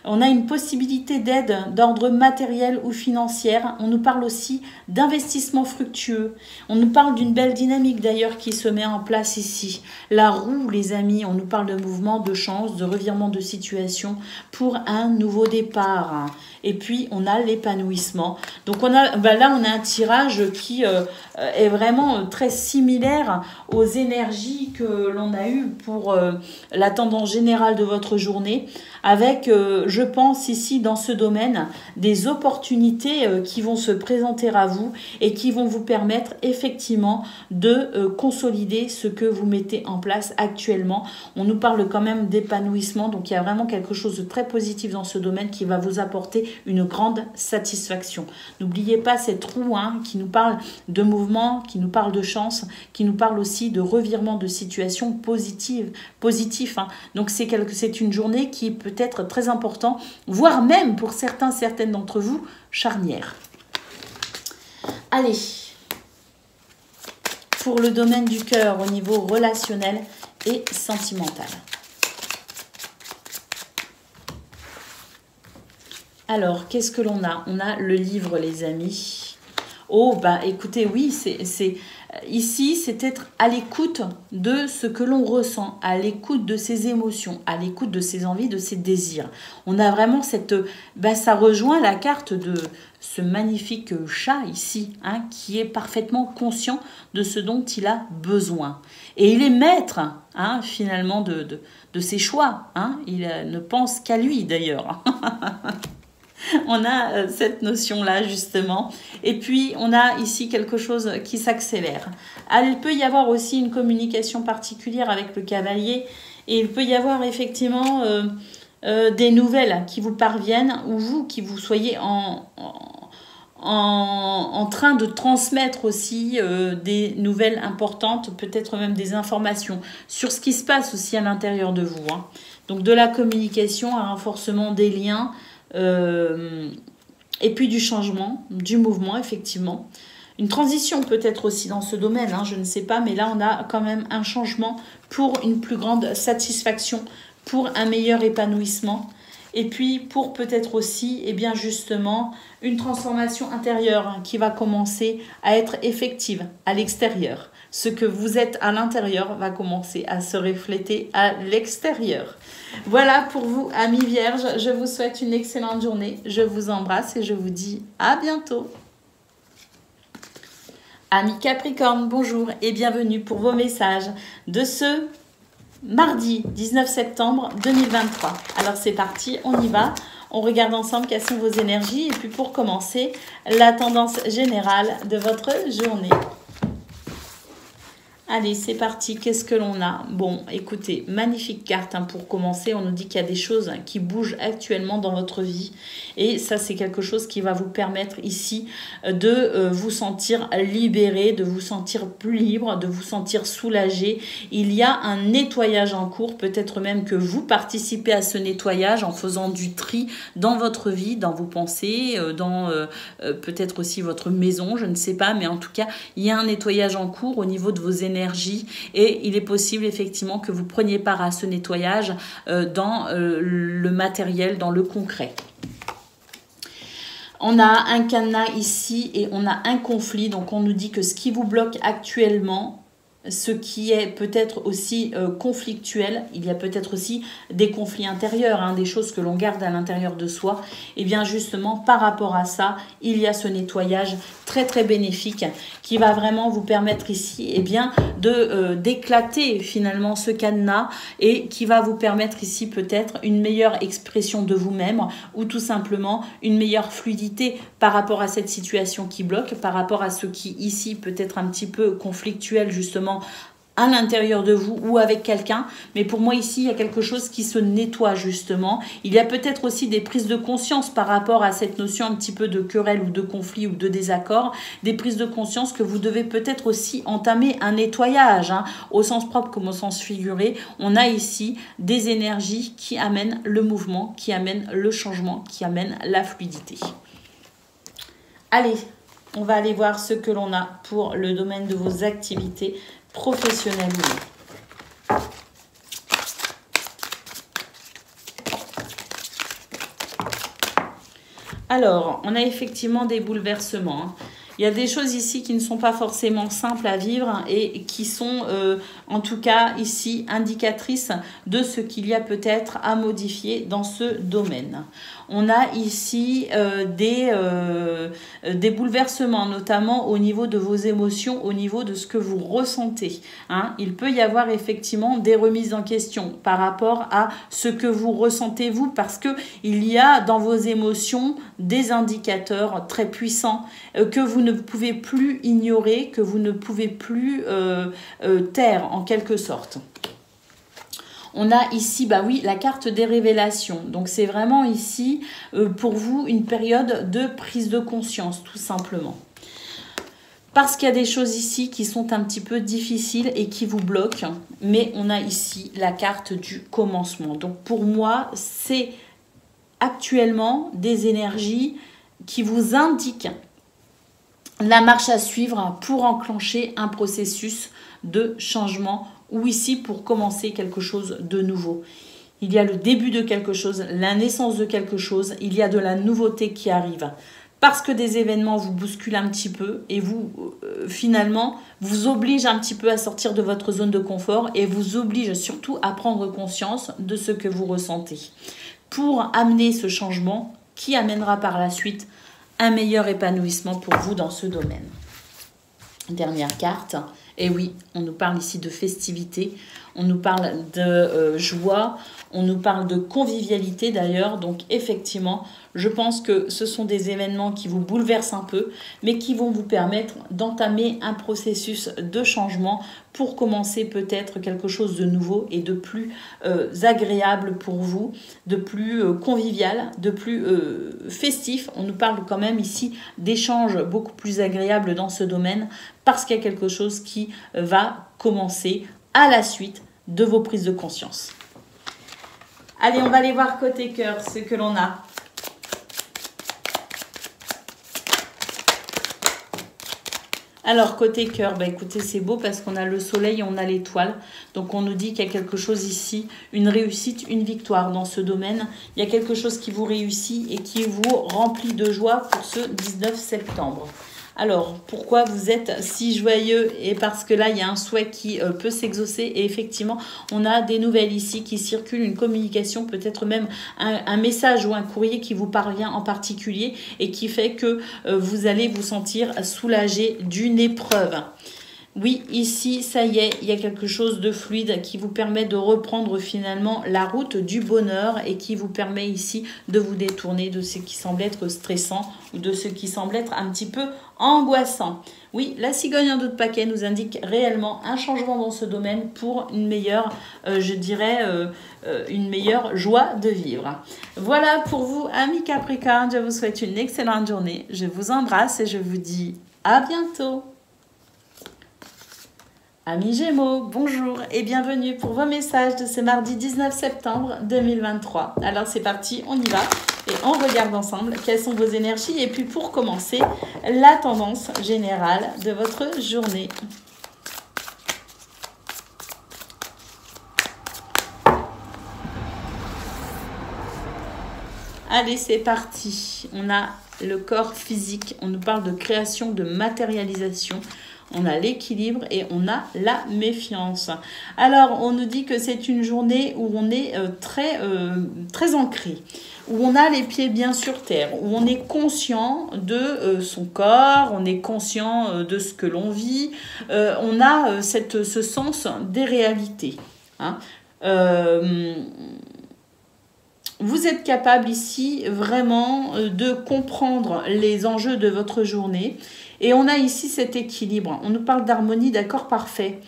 On a une possibilité d'aide d'ordre matériel ou financière. On nous parle aussi d'investissement fructueux. On nous parle d'une belle dynamique d'ailleurs qui se met en place ici. La roue, les amis, on nous parle de mouvement, de chance, de revirement de situation pour un nouveau départ. Et puis, on a l'épanouissement. Donc, là, on a un tirage qui est vraiment très similaire aux énergies que l'on a eues pour la tendance générale de votre journée avec, je pense ici, dans ce domaine, des opportunités qui vont se présenter à vous et qui vont vous permettre effectivement de consolider ce que vous mettez en place actuellement. On nous parle quand même d'épanouissement, donc il y a vraiment quelque chose de très positif dans ce domaine qui va vous apporter une grande satisfaction. N'oubliez pas cette roue qui nous parle de mouvement, qui nous parle de chance, qui nous parle aussi de revirement de situation positif. Donc c'est une journée qui peut être très important, voire même pour certaines d'entre vous, charnière. Allez, pour le domaine du cœur au niveau relationnel et sentimental. Alors, qu'est-ce que l'on a? On a le livre, les amis. Oh, écoutez, oui, ici, c'est être à l'écoute de ce que l'on ressent, à l'écoute de ses émotions, à l'écoute de ses envies, de ses désirs. On a vraiment ça rejoint la carte de ce magnifique chat ici, qui est parfaitement conscient de ce dont il a besoin. Et il est maître, finalement, de ses choix. Il ne pense qu'à lui, d'ailleurs. On a cette notion-là, justement. Et puis, on a ici quelque chose qui s'accélère. Il peut y avoir aussi une communication particulière avec le cavalier. Et il peut y avoir effectivement des nouvelles qui vous parviennent ou vous qui vous soyez en train de transmettre aussi des nouvelles importantes, peut-être même des informations sur ce qui se passe aussi à l'intérieur de vous. Donc, de la communication, un renforcement des liens, et puis du changement, du mouvement, effectivement. Une transition peut-être aussi dans ce domaine, je ne sais pas, mais là on a quand même un changement pour une plus grande satisfaction, pour un meilleur épanouissement. Et puis pour peut-être aussi, justement, une transformation intérieure qui va commencer à être effective à l'extérieur. Ce que vous êtes à l'intérieur va commencer à se refléter à l'extérieur. Voilà pour vous, amis vierges. Je vous souhaite une excellente journée. Je vous embrasse et je vous dis à bientôt. Amis Capricorne, bonjour et bienvenue pour vos messages de ce mardi 19 septembre 2023. Alors c'est parti, on y va. On regarde ensemble quelles sont vos énergies et puis pour commencer, la tendance générale de votre journée. Allez, c'est parti. Qu'est-ce que l'on a? Bon, écoutez, magnifique carte. Pour commencer, on nous dit qu'il y a des choses qui bougent actuellement dans votre vie. Et ça, c'est quelque chose qui va vous permettre ici de vous sentir libéré, de vous sentir plus libre, de vous sentir soulagé. Il y a un nettoyage en cours. Peut-être même que vous participez à ce nettoyage en faisant du tri dans votre vie, dans vos pensées, dans peut-être aussi votre maison, je ne sais pas. Mais en tout cas, il y a un nettoyage en cours au niveau de vos énergies. Et il est possible effectivement que vous preniez part à ce nettoyage dans le matériel, dans le concret. On a un cadenas ici et on a un conflit. Donc on nous dit que ce qui vous bloque actuellement, ce qui est peut-être aussi conflictuel, il y a peut-être aussi des conflits intérieurs, des choses que l'on garde à l'intérieur de soi. Et bien justement, par rapport à ça, il y a ce nettoyage très très bénéfique qui va vraiment vous permettre ici d'éclater finalement ce cadenas et qui va vous permettre ici peut-être une meilleure expression de vous-même ou tout simplement une meilleure fluidité par rapport à cette situation qui bloque, par rapport à ce qui ici peut être un petit peu conflictuel justement à l'intérieur de vous ou avec quelqu'un. Mais pour moi ici, il y a quelque chose qui se nettoie justement. Il y a peut-être aussi des prises de conscience par rapport à cette notion un petit peu de querelle ou de conflit ou de désaccord. Des prises de conscience que vous devez peut-être aussi entamer un nettoyage, au sens propre comme au sens figuré. On a ici des énergies qui amènent le mouvement, qui amènent le changement, qui amènent la fluidité. Allez, on va aller voir ce que l'on a pour le domaine de vos activités professionnelles. Alors, on a effectivement des bouleversements. Il y a des choses ici qui ne sont pas forcément simples à vivre et qui sont en tout cas ici indicatrices de ce qu'il y a peut-être à modifier dans ce domaine. On a ici des bouleversements, notamment au niveau de vos émotions, au niveau de ce que vous ressentez. Il peut y avoir effectivement des remises en question par rapport à ce que vous ressentez vous, parce qu'il y a dans vos émotions des indicateurs très puissants que vous ne pouvez plus ignorer, que vous ne pouvez plus taire en quelque sorte. On a ici, la carte des révélations. Donc, c'est vraiment ici, pour vous, une période de prise de conscience, tout simplement. Parce qu'il y a des choses ici qui sont un petit peu difficiles et qui vous bloquent. Mais on a ici la carte du commencement. Donc, pour moi, c'est actuellement des énergies qui vous indiquent la marche à suivre pour enclencher un processus de changement ou ici pour commencer quelque chose de nouveau. Il y a le début de quelque chose, la naissance de quelque chose, il y a de la nouveauté qui arrive. Parce que des événements vous bousculent un petit peu et vous, finalement, vous obligent un petit peu à sortir de votre zone de confort et vous obligent surtout à prendre conscience de ce que vous ressentez. Pour amener ce changement qui amènera par la suite un meilleur épanouissement pour vous dans ce domaine. Dernière carte. Et oui, on nous parle ici de festivité, on nous parle de joie, on nous parle de convivialité d'ailleurs. Donc effectivement, je pense que ce sont des événements qui vous bouleversent un peu, mais qui vont vous permettre d'entamer un processus de changement pour commencer peut-être quelque chose de nouveau et de plus agréable pour vous, de plus convivial, de plus festif. On nous parle quand même ici d'échanges beaucoup plus agréables dans ce domaine parce qu'il y a quelque chose qui va commencer à la suite de vos prises de conscience. Allez, on va aller voir côté cœur ce que l'on a. Alors, côté cœur, écoutez, c'est beau parce qu'on a le soleil et on a l'étoile. Donc, on nous dit qu'il y a quelque chose ici, une réussite, une victoire dans ce domaine. Il y a quelque chose qui vous réussit et qui vous remplit de joie pour ce 19 septembre. Alors, pourquoi vous êtes si joyeux? Et parce que là, il y a un souhait qui peut s'exaucer. Et effectivement, on a des nouvelles ici qui circulent, une communication, peut-être même un message ou un courrier qui vous parvient en particulier et qui fait que vous allez vous sentir soulagé d'une épreuve. Oui, ici, ça y est, il y a quelque chose de fluide qui vous permet de reprendre finalement la route du bonheur et qui vous permet ici de vous détourner de ce qui semble être stressant ou de ce qui semble être un petit peu angoissant. Oui, la cigogne en dos de paquet nous indique réellement un changement dans ce domaine pour une meilleure, je dirais, une meilleure joie de vivre. Voilà pour vous, amis Capricorne, je vous souhaite une excellente journée. Je vous embrasse et je vous dis à bientôt. Amis Gémeaux, bonjour et bienvenue pour vos messages de ce mardi 19 septembre 2023. Alors c'est parti, on y va et on regarde ensemble quelles sont vos énergies et puis pour commencer, la tendance générale de votre journée. Allez, c'est parti. On a le corps physique, on nous parle de création, de matérialisation. On a l'équilibre et on a la méfiance. Alors, on nous dit que c'est une journée où on est très ancré, où on a les pieds bien sur terre, où on est conscient de son corps, on est conscient de ce que l'on vit, on a ce sens des réalités. Hein. Vous êtes capable ici vraiment de comprendre les enjeux de votre journée. Et on a ici cet équilibre. On nous parle d'harmonie, d'accord, parfait.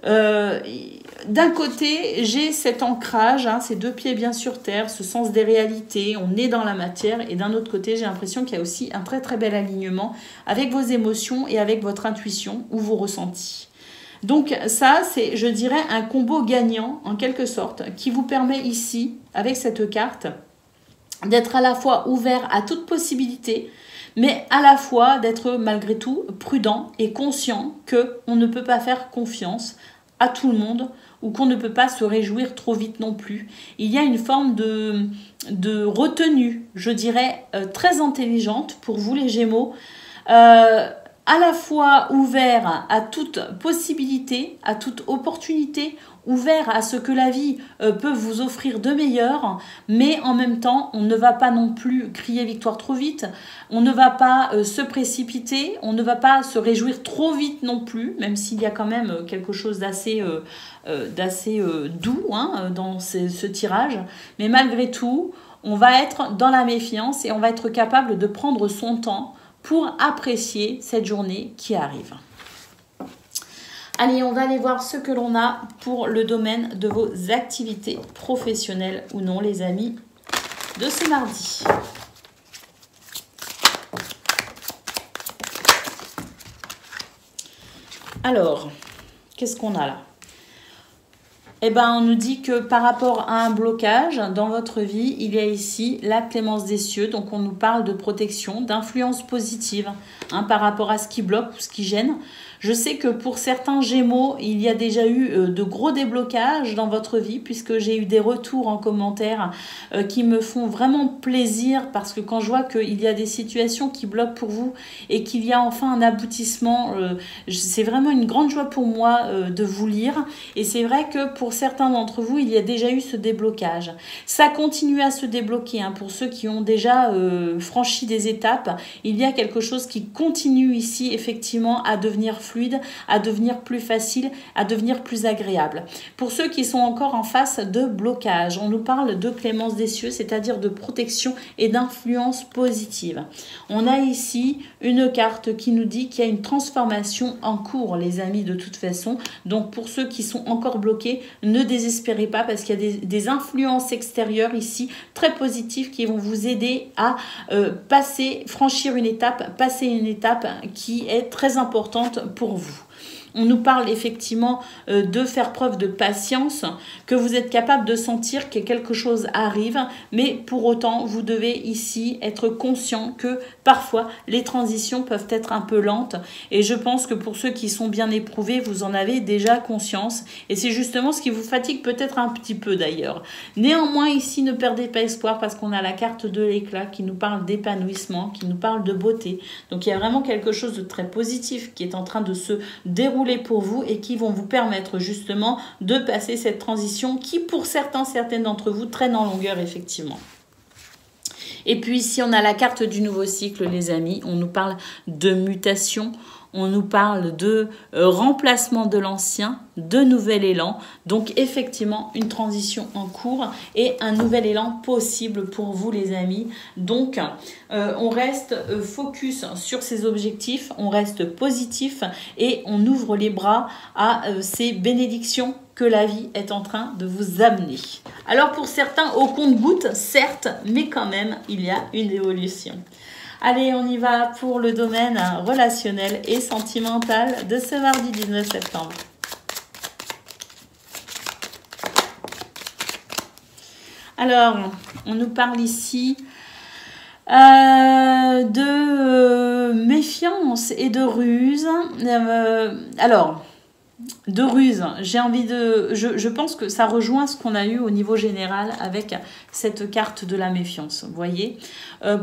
D'un côté, j'ai cet ancrage, hein, ces deux pieds bien sur terre, ce sens des réalités, on est dans la matière. Et d'un autre côté, j'ai l'impression qu'il y a aussi un très très bel alignement avec vos émotions et avec votre intuition ou vos ressentis. Donc ça, c'est, je dirais, un combo gagnant, en quelque sorte, qui vous permet ici, avec cette carte, d'être à la fois ouvert à toute possibilité, mais à la fois d'être malgré tout prudent et conscient qu'on ne peut pas faire confiance à tout le monde ou qu'on ne peut pas se réjouir trop vite non plus. Il y a une forme de retenue, je dirais, très intelligente pour vous les Gémeaux, à la fois ouvert à toute possibilité, à toute opportunité, ouvert à ce que la vie peut vous offrir de meilleur, mais en même temps, on ne va pas non plus crier victoire trop vite, on ne va pas se précipiter, on ne va pas se réjouir trop vite non plus, même s'il y a quand même quelque chose d'assez doux hein, dans ce tirage, mais malgré tout, on va être dans la méfiance et on va être capable de prendre son temps pour apprécier cette journée qui arrive. Allez, on va aller voir ce que l'on a pour le domaine de vos activités professionnelles ou non, les amis, de ce mardi. Alors, qu'est-ce qu'on a là ? Eh ben, on nous dit que par rapport à un blocage dans votre vie, il y a ici la clémence des cieux. Donc, on nous parle de protection, d'influence positive hein, par rapport à ce qui bloque ou ce qui gêne. Je sais que pour certains Gémeaux, il y a déjà eu de gros déblocages dans votre vie puisque j'ai eu des retours en commentaire qui me font vraiment plaisir parce que quand je vois qu'il y a des situations qui bloquent pour vous et qu'il y a enfin un aboutissement, c'est vraiment une grande joie pour moi de vous lire. Et c'est vrai que pour certains d'entre vous, il y a déjà eu ce déblocage. Ça continue à se débloquer hein, pour ceux qui ont déjà franchi des étapes. Il y a quelque chose qui continue ici effectivement à devenir fluide, à devenir plus facile, à devenir plus agréable. Pour ceux qui sont encore en face de blocage, on nous parle de clémence des cieux, c'est-à-dire de protection et d'influence positive. On a ici une carte qui nous dit qu'il y a une transformation en cours, les amis, de toute façon. Donc, pour ceux qui sont encore bloqués, ne désespérez pas parce qu'il y a des influences extérieures ici très positives qui vont vous aider à franchir une étape, passer une étape qui est très importante pour vous. on nous parle effectivement de faire preuve de patience, que vous êtes capable de sentir que quelque chose arrive, mais pour autant, vous devez ici être conscient que parfois, les transitions peuvent être un peu lentes. Et je pense que pour ceux qui sont bien éprouvés, vous en avez déjà conscience. Et c'est justement ce qui vous fatigue peut-être un petit peu d'ailleurs. Néanmoins, ici, ne perdez pas espoir parce qu'on a la carte de l'éclat qui nous parle d'épanouissement, qui nous parle de beauté. Donc, il y a vraiment quelque chose de très positif qui est en train de se dérouler pour vous et qui vont vous permettre justement de passer cette transition qui, pour certaines d'entre vous, traîne en longueur, effectivement. Et puis ici, on a la carte du nouveau cycle, les amis. On nous parle de mutation, on nous parle de remplacement de l'ancien, de nouvel élan. Donc effectivement, une transition en cours et un nouvel élan possible pour vous, les amis. Donc, on reste focus sur ces objectifs, on reste positif et on ouvre les bras à ces bénédictions que la vie est en train de vous amener. Alors pour certains, au compte-gouttes, certes, mais quand même, il y a une évolution. Allez, on y va pour le domaine relationnel et sentimental de ce mardi 19 septembre. Alors, on nous parle ici de méfiance et de ruse. De ruse, j'ai envie de... Je pense que ça rejoint ce qu'on a eu au niveau général avec cette carte de la méfiance, vous voyez.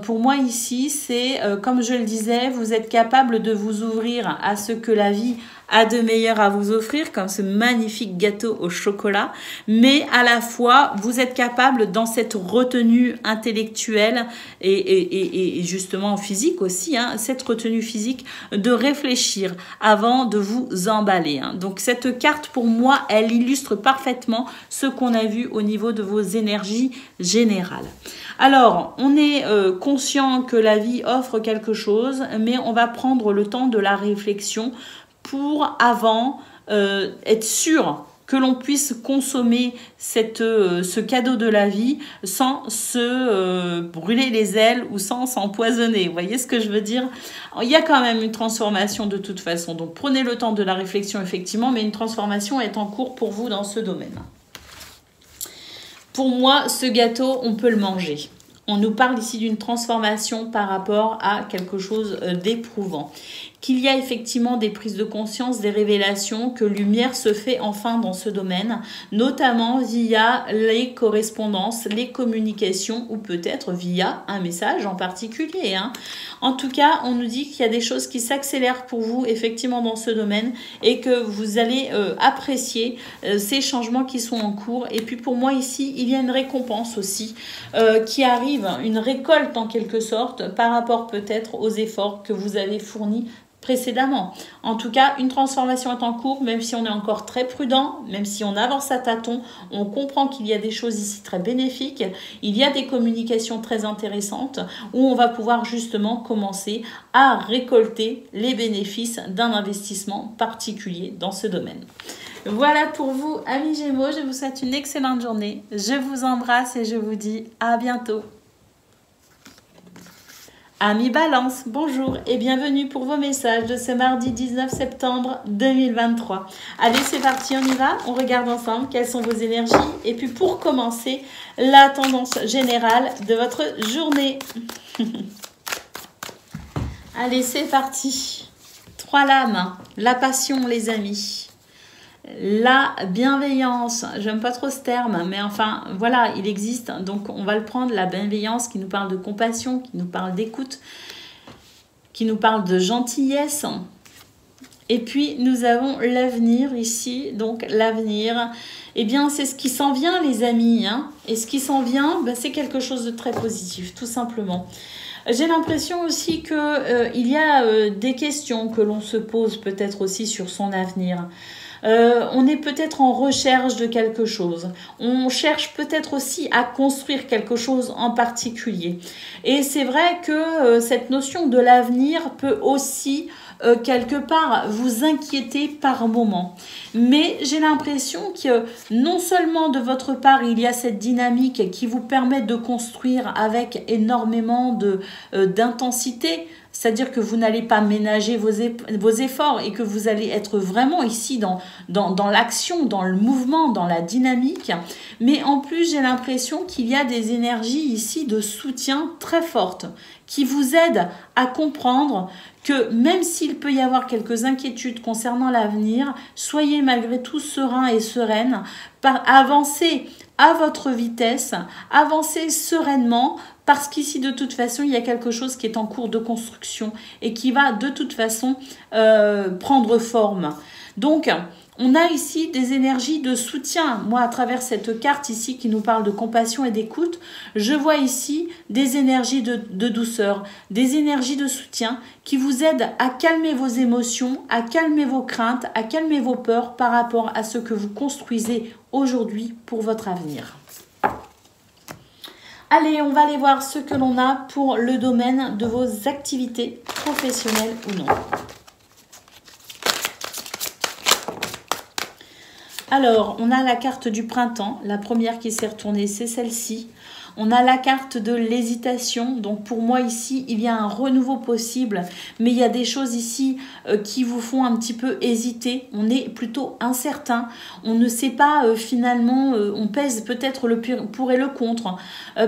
Pour moi ici, c'est, comme je le disais, vous êtes capable de vous ouvrir à ce que la vie a de meilleur à vous offrir, comme ce magnifique gâteau au chocolat, mais à la fois, vous êtes capable, dans cette retenue intellectuelle et justement physique aussi, hein, cette retenue physique, de réfléchir avant de vous emballer. Hein. Donc cette carte, pour moi, elle illustre parfaitement ce qu'on a vu au niveau de vos énergies générales. Alors, on est conscient que la vie offre quelque chose, mais on va prendre le temps de la réflexion pour avant être sûr que l'on puisse consommer ce cadeau de la vie sans se brûler les ailes ou sans s'empoisonner. Vous voyez ce que je veux dire? Il y a quand même une transformation de toute façon. Donc prenez le temps de la réflexion effectivement, mais une transformation est en cours pour vous dans ce domaine. Pour moi, ce gâteau, on peut le manger. On nous parle ici d'une transformation par rapport à quelque chose d'éprouvant. Qu'il y a effectivement des prises de conscience, des révélations, que lumière se fait enfin dans ce domaine, notamment via les correspondances, les communications ou peut-être via un message en particulier. Hein. En tout cas, on nous dit qu'il y a des choses qui s'accélèrent pour vous effectivement dans ce domaine et que vous allez apprécier ces changements qui sont en cours. Et puis pour moi ici, il y a une récompense aussi qui arrive, une récolte en quelque sorte par rapport peut-être aux efforts que vous avez fournis précédemment. En tout cas, une transformation est en cours, même si on est encore très prudent, même si on avance à tâtons, on comprend qu'il y a des choses ici très bénéfiques, il y a des communications très intéressantes où on va pouvoir justement commencer à récolter les bénéfices d'un investissement particulier dans ce domaine. Voilà pour vous, amis Gémeaux, je vous souhaite une excellente journée, je vous embrasse et je vous dis à bientôt. Amis Balance, bonjour et bienvenue pour vos messages de ce mardi 19 septembre 2023. Allez, c'est parti, on y va. On regarde ensemble quelles sont vos énergies. Et puis pour commencer, la tendance générale de votre journée. Allez, c'est parti. 3 lames, la passion les amis. La bienveillance, j'aime pas trop ce terme, mais enfin, voilà, il existe. Donc, on va le prendre, la bienveillance qui nous parle de compassion, qui nous parle d'écoute, qui nous parle de gentillesse. Et puis, nous avons l'avenir ici. Donc, l'avenir, eh bien, c'est ce qui s'en vient, les amis. Hein. Et ce qui s'en vient, ben, c'est quelque chose de très positif, tout simplement. J'ai l'impression aussi qu'il y a des questions que l'on se pose peut-être aussi sur son avenir. On est peut-être en recherche de quelque chose. On cherche peut-être aussi à construire quelque chose en particulier. Et c'est vrai que cette notion de l'avenir peut aussi quelque part vous inquiéter par moment. Mais j'ai l'impression que non seulement de votre part, il y a cette dynamique qui vous permet de construire avec énormément d'intensité c'est-à-dire que vous n'allez pas ménager vos efforts et que vous allez être vraiment ici dans l'action, dans le mouvement, dans la dynamique. Mais en plus, j'ai l'impression qu'il y a des énergies ici de soutien très fortes qui vous aident à comprendre que même s'il peut y avoir quelques inquiétudes concernant l'avenir, soyez malgré tout serein et sereine, avancez à votre vitesse, avancez sereinement, parce qu'ici, de toute façon, il y a quelque chose qui est en cours de construction et qui va de toute façon prendre forme. Donc, on a ici des énergies de soutien. Moi, à travers cette carte ici qui nous parle de compassion et d'écoute, je vois ici des énergies de douceur, des énergies de soutien qui vous aident à calmer vos émotions, à calmer vos craintes, à calmer vos peurs par rapport à ce que vous construisez aujourd'hui pour votre avenir. Allez, on va aller voir ce que l'on a pour le domaine de vos activités professionnelles ou non. Alors, on a la carte du printemps. La première qui s'est retournée, c'est celle-ci. On a la carte de l'hésitation. Donc, pour moi, ici, il y a un renouveau possible. Mais il y a des choses ici qui vous font un petit peu hésiter. On est plutôt incertain. On ne sait pas finalement, on pèse peut-être le pour et le contre.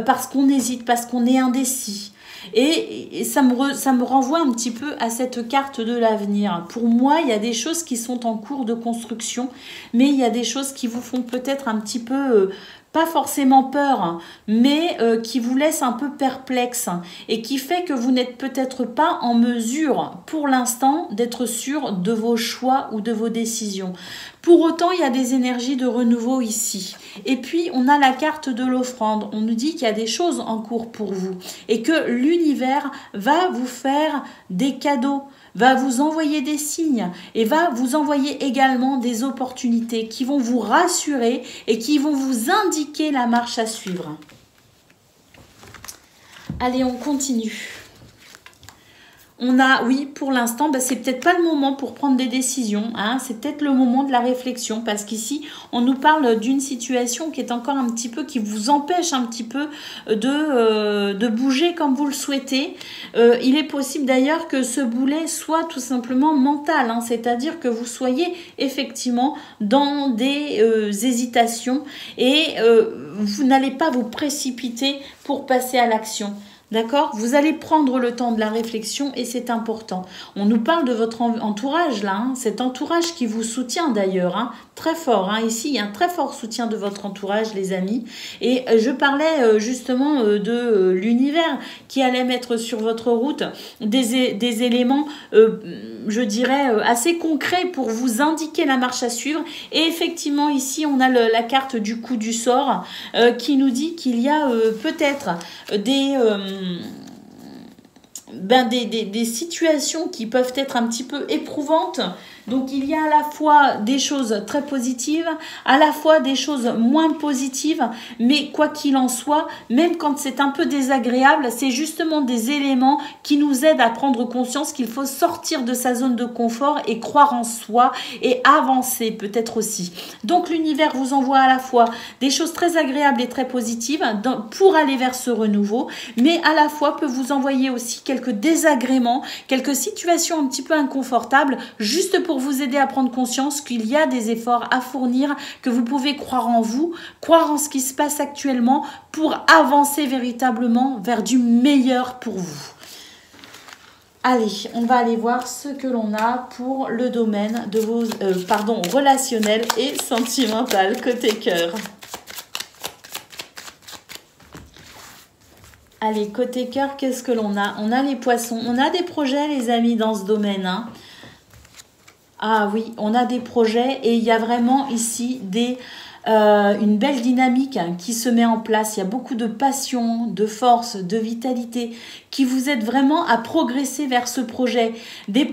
Parce qu'on hésite, parce qu'on est indécis. Et ça me renvoie un petit peu à cette carte de l'avenir. Pour moi, il y a des choses qui sont en cours de construction, mais il y a des choses qui vous font peut-être un petit peu, pas forcément peur, mais qui vous laissent un peu perplexe et qui fait que vous n'êtes peut-être pas en mesure, pour l'instant, d'être sûr de vos choix ou de vos décisions. Pour autant, il y a des énergies de renouveau ici. Et puis, on a la carte de l'offrande. On nous dit qu'il y a des choses en cours pour vous et que l'univers va vous faire des cadeaux, va vous envoyer des signes et va vous envoyer également des opportunités qui vont vous rassurer et qui vont vous indiquer la marche à suivre. Allez, on continue. On a, oui, pour l'instant, c'est peut-être pas le moment pour prendre des décisions, hein, c'est peut-être le moment de la réflexion, parce qu'ici, on nous parle d'une situation qui est encore un petit peu, qui vous empêche un petit peu de bouger comme vous le souhaitez. Il est possible d'ailleurs que ce boulet soit tout simplement mental, hein, c'est-à-dire que vous soyez effectivement dans des hésitations et vous n'allez pas vous précipiter pour passer à l'action. D'accord? Vous allez prendre le temps de la réflexion et c'est important. On nous parle de votre entourage là, hein, cet entourage qui vous soutient d'ailleurs, hein, très fort. Hein, ici, il y a un très fort soutien de votre entourage, les amis. Et je parlais justement de l'univers qui allait mettre sur votre route des éléments, je dirais, assez concrets pour vous indiquer la marche à suivre. Et effectivement, ici, on a la carte du coup du sort qui nous dit qu'il y a peut-être des situations qui peuvent être un petit peu éprouvantes. Donc, il y a à la fois des choses très positives, à la fois des choses moins positives, mais quoi qu'il en soit, même quand c'est un peu désagréable, c'est justement des éléments qui nous aident à prendre conscience qu'il faut sortir de sa zone de confort et croire en soi et avancer peut-être aussi. Donc, l'univers vous envoie à la fois des choses très agréables et très positives pour aller vers ce renouveau, mais à la fois peut vous envoyer aussi quelques désagréments, quelques situations un petit peu inconfortables, juste pour vous aider à prendre conscience qu'il y a des efforts à fournir, que vous pouvez croire en vous, croire en ce qui se passe actuellement pour avancer véritablement vers du meilleur pour vous. Allez, on va aller voir ce que l'on a pour le domaine de vos relationnel et sentimental côté cœur. Allez, côté cœur, qu'est-ce que l'on a? On a les poissons. On a des projets, les amis, dans ce domaine, hein. Ah oui, on a des projets et il y a vraiment ici une belle dynamique qui se met en place. Il y a beaucoup de passion, de force, de vitalité qui vous aide vraiment à progresser vers ce projet.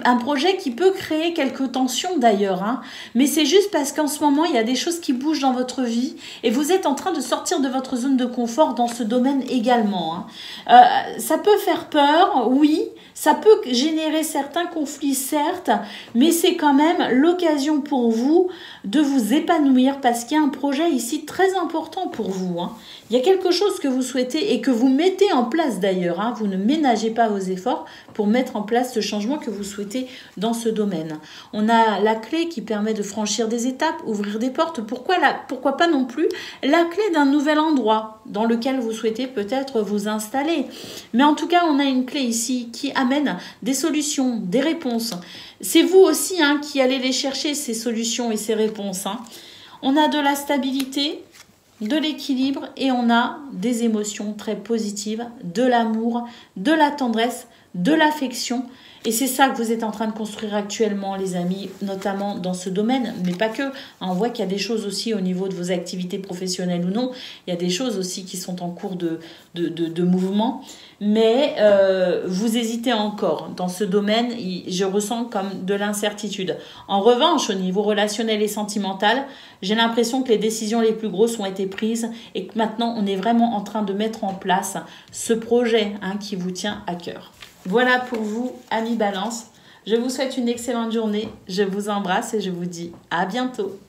Un projet qui peut créer quelques tensions d'ailleurs, hein, mais c'est juste parce qu'en ce moment, il y a des choses qui bougent dans votre vie et vous êtes en train de sortir de votre zone de confort dans ce domaine également. Hein. Ça peut faire peur, oui. Ça peut générer certains conflits, certes, mais c'est quand même l'occasion pour vous de vous épanouir parce qu'il y a un projet projet ici très important pour vous. Hein. Il y a quelque chose que vous souhaitez et que vous mettez en place d'ailleurs. Hein. Vous ne ménagez pas vos efforts pour mettre en place ce changement que vous souhaitez dans ce domaine. On a la clé qui permet de franchir des étapes, ouvrir des portes. Pourquoi pas non plus la clé d'un nouvel endroit dans lequel vous souhaitez peut-être vous installer. Mais en tout cas, on a une clé ici qui amène des solutions, des réponses. C'est vous aussi hein, qui allez les chercher, ces solutions et ces réponses. Hein. On a de la stabilité, de l'équilibre et on a des émotions très positives, de l'amour, de la tendresse, de l'affection. Et c'est ça que vous êtes en train de construire actuellement, les amis, notamment dans ce domaine, mais pas que. On voit qu'il y a des choses aussi au niveau de vos activités professionnelles ou non. Il y a des choses aussi qui sont en cours de mouvement. Mais vous hésitez encore. Dans ce domaine, je ressens comme de l'incertitude. En revanche, au niveau relationnel et sentimental, j'ai l'impression que les décisions les plus grosses ont été prises et que maintenant, on est vraiment en train de mettre en place ce projet hein, qui vous tient à cœur. Voilà pour vous, amis Balance. Je vous souhaite une excellente journée. Je vous embrasse et je vous dis à bientôt.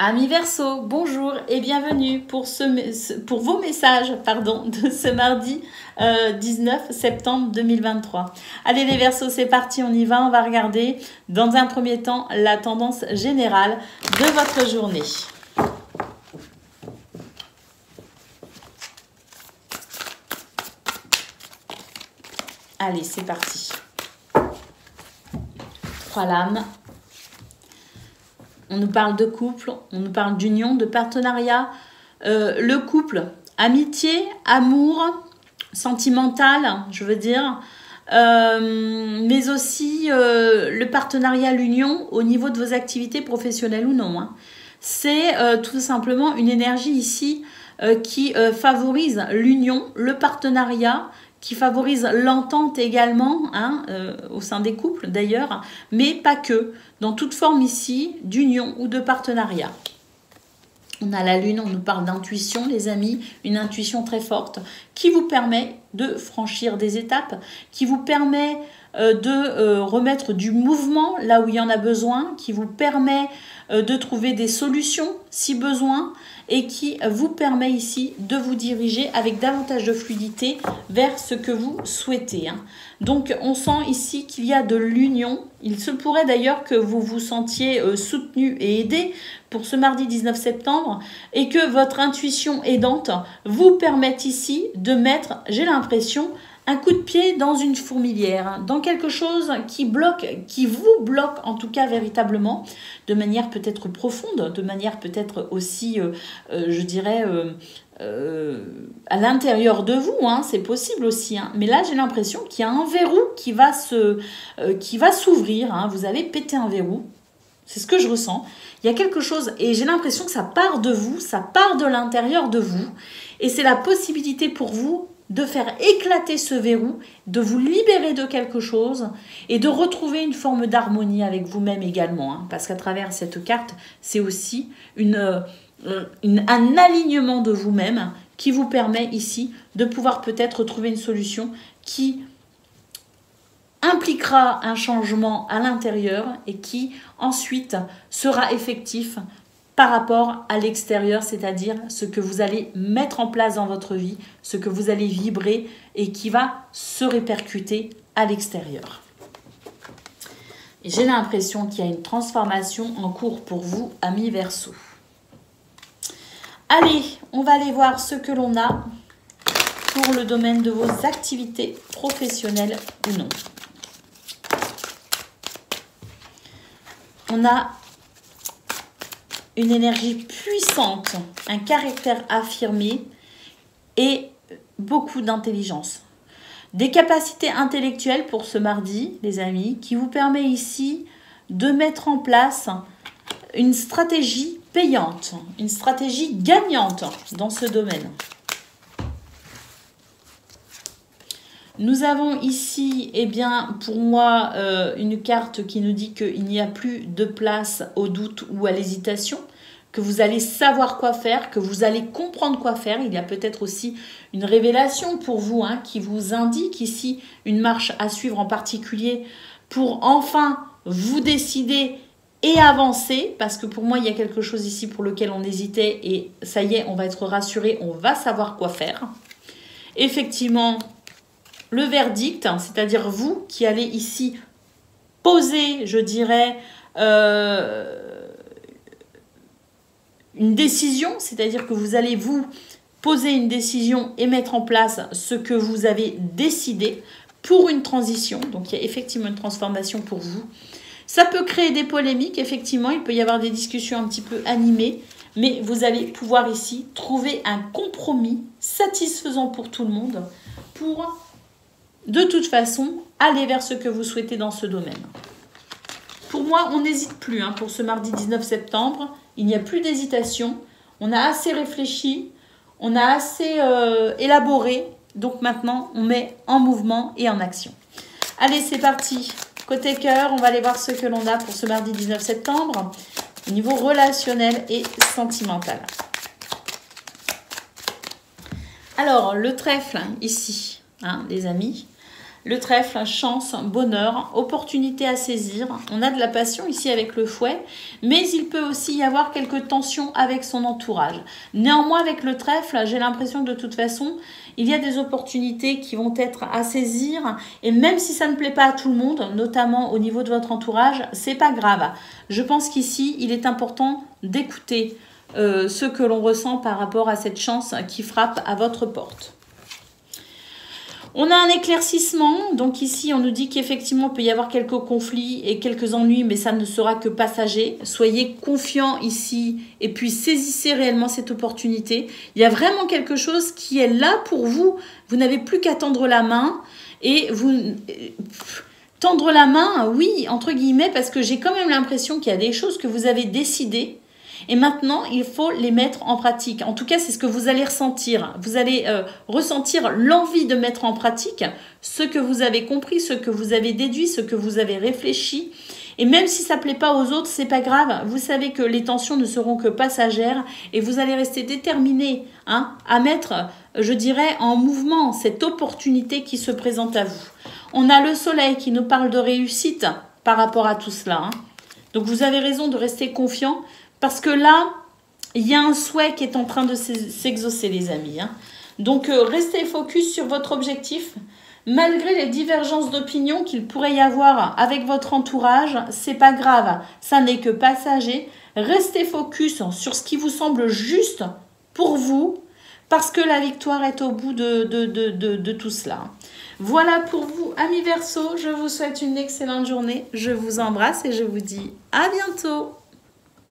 Amis Verseau, bonjour et bienvenue pour vos messages de ce mardi 19 septembre 2023. Allez les Verseaux, c'est parti, on y va. On va regarder dans un premier temps la tendance générale de votre journée. Allez, c'est parti. 3 lames. On nous parle de couple, on nous parle d'union, de partenariat. Le couple, amitié, amour, sentimental, je veux dire. Mais aussi le partenariat, l'union au niveau de vos activités professionnelles ou non. Hein. C'est tout simplement une énergie ici qui favorise l'union, le partenariat, qui favorise l'entente également, hein, au sein des couples d'ailleurs, mais pas que, dans toute forme ici d'union ou de partenariat. On a la lune, on nous parle d'intuition les amis, une intuition très forte qui vous permet de franchir des étapes, qui vous permet de remettre du mouvement là où il y en a besoin, qui vous permet de trouver des solutions si besoin, et qui vous permet ici de vous diriger avec davantage de fluidité vers ce que vous souhaitez. Hein. Donc on sent ici qu'il y a de l'union. Il se pourrait d'ailleurs que vous vous sentiez soutenu et aidé pour ce mardi 19 septembre et que votre intuition aidante vous permette ici de mettre, j'ai l'impression, un coup de pied dans une fourmilière, dans quelque chose qui bloque, qui vous bloque en tout cas véritablement, de manière peut-être profonde, de manière peut-être aussi, je dirais, à l'intérieur de vous, hein, c'est possible aussi. Hein. Mais là, j'ai l'impression qu'il y a un verrou qui va s'ouvrir. Hein. Vous allez péter un verrou. C'est ce que je ressens. Il y a quelque chose et j'ai l'impression que ça part de vous, ça part de l'intérieur de vous. Et c'est la possibilité pour vous de faire éclater ce verrou, de vous libérer de quelque chose et de retrouver une forme d'harmonie avec vous-même également. Hein, parce qu'à travers cette carte, c'est aussi un alignement de vous-même qui vous permet ici de pouvoir peut-être trouver une solution qui impliquera un changement à l'intérieur et qui ensuite sera effectif par rapport à l'extérieur, c'est-à-dire ce que vous allez mettre en place dans votre vie, ce que vous allez vibrer et qui va se répercuter à l'extérieur. J'ai l'impression qu'il y a une transformation en cours pour vous, amis Verseau. Allez, on va aller voir ce que l'on a pour le domaine de vos activités professionnelles ou non. On a une énergie puissante, un caractère affirmé et beaucoup d'intelligence. Des capacités intellectuelles pour ce mardi, les amis, qui vous permet ici de mettre en place une stratégie payante, une stratégie gagnante dans ce domaine. Nous avons ici, eh bien, pour moi, une carte qui nous dit qu'il n'y a plus de place au doute ou à l'hésitation, que vous allez savoir quoi faire, que vous allez comprendre quoi faire. Il y a peut-être aussi une révélation pour vous hein, qui vous indique ici une marche à suivre en particulier pour enfin vous décider et avancer, parce que pour moi, il y a quelque chose ici pour lequel on hésitait et ça y est, on va être rassuré, on va savoir quoi faire. Effectivement, le verdict, c'est-à-dire vous qui allez ici poser, je dirais, une décision, c'est-à-dire que vous allez vous poser une décision et mettre en place ce que vous avez décidé pour une transition. Donc, il y a effectivement une transformation pour vous. Ça peut créer des polémiques, effectivement. Il peut y avoir des discussions un petit peu animées. Mais vous allez pouvoir ici trouver un compromis satisfaisant pour tout le monde pour, de toute façon, aller vers ce que vous souhaitez dans ce domaine. Pour moi, on n'hésite plus pour ce mardi 19 septembre. Il n'y a plus d'hésitation. On a assez réfléchi. On a assez élaboré. Donc maintenant, on met en mouvement et en action. Allez, c'est parti. Côté cœur, on va aller voir ce que l'on a pour ce mardi 19 septembre. Au niveau relationnel et sentimental. Alors, le trèfle, ici, les amis. Le trèfle, chance, bonheur, opportunité à saisir. On a de la passion ici avec le fouet, mais il peut aussi y avoir quelques tensions avec son entourage. Néanmoins, avec le trèfle, j'ai l'impression que de toute façon, il y a des opportunités qui vont être à saisir. Et même si ça ne plaît pas à tout le monde, notamment au niveau de votre entourage, c'est pas grave. Je pense qu'ici, il est important d'écouter ce que l'on ressent par rapport à cette chance qui frappe à votre porte. On a un éclaircissement, donc ici on nous dit qu'effectivement il peut y avoir quelques conflits et quelques ennuis, mais ça ne sera que passager. Soyez confiants ici et puis saisissez réellement cette opportunité. Il y a vraiment quelque chose qui est là pour vous. Vous n'avez plus qu'à tendre la main et vous... Tendre la main, oui, entre guillemets, parce que j'ai quand même l'impression qu'il y a des choses que vous avez décidées. Et maintenant, il faut les mettre en pratique. En tout cas, c'est ce que vous allez ressentir. Vous allez ressentir l'envie de mettre en pratique ce que vous avez compris, ce que vous avez déduit, ce que vous avez réfléchi. Et même si ça ne plaît pas aux autres, c'est pas grave. Vous savez que les tensions ne seront que passagères et vous allez rester déterminé à mettre, je dirais, en mouvement cette opportunité qui se présente à vous. On a le soleil qui nous parle de réussite par rapport à tout cela. Donc, vous avez raison de rester confiant. Parce que là, il y a un souhait qui est en train de s'exaucer, les amis. Donc, restez focus sur votre objectif. Malgré les divergences d'opinion qu'il pourrait y avoir avec votre entourage, c'est pas grave. Ça n'est que passager. Restez focus sur ce qui vous semble juste pour vous. Parce que la victoire est au bout de tout cela. Voilà pour vous, amis Verseaux. Je vous souhaite une excellente journée. Je vous embrasse et je vous dis à bientôt.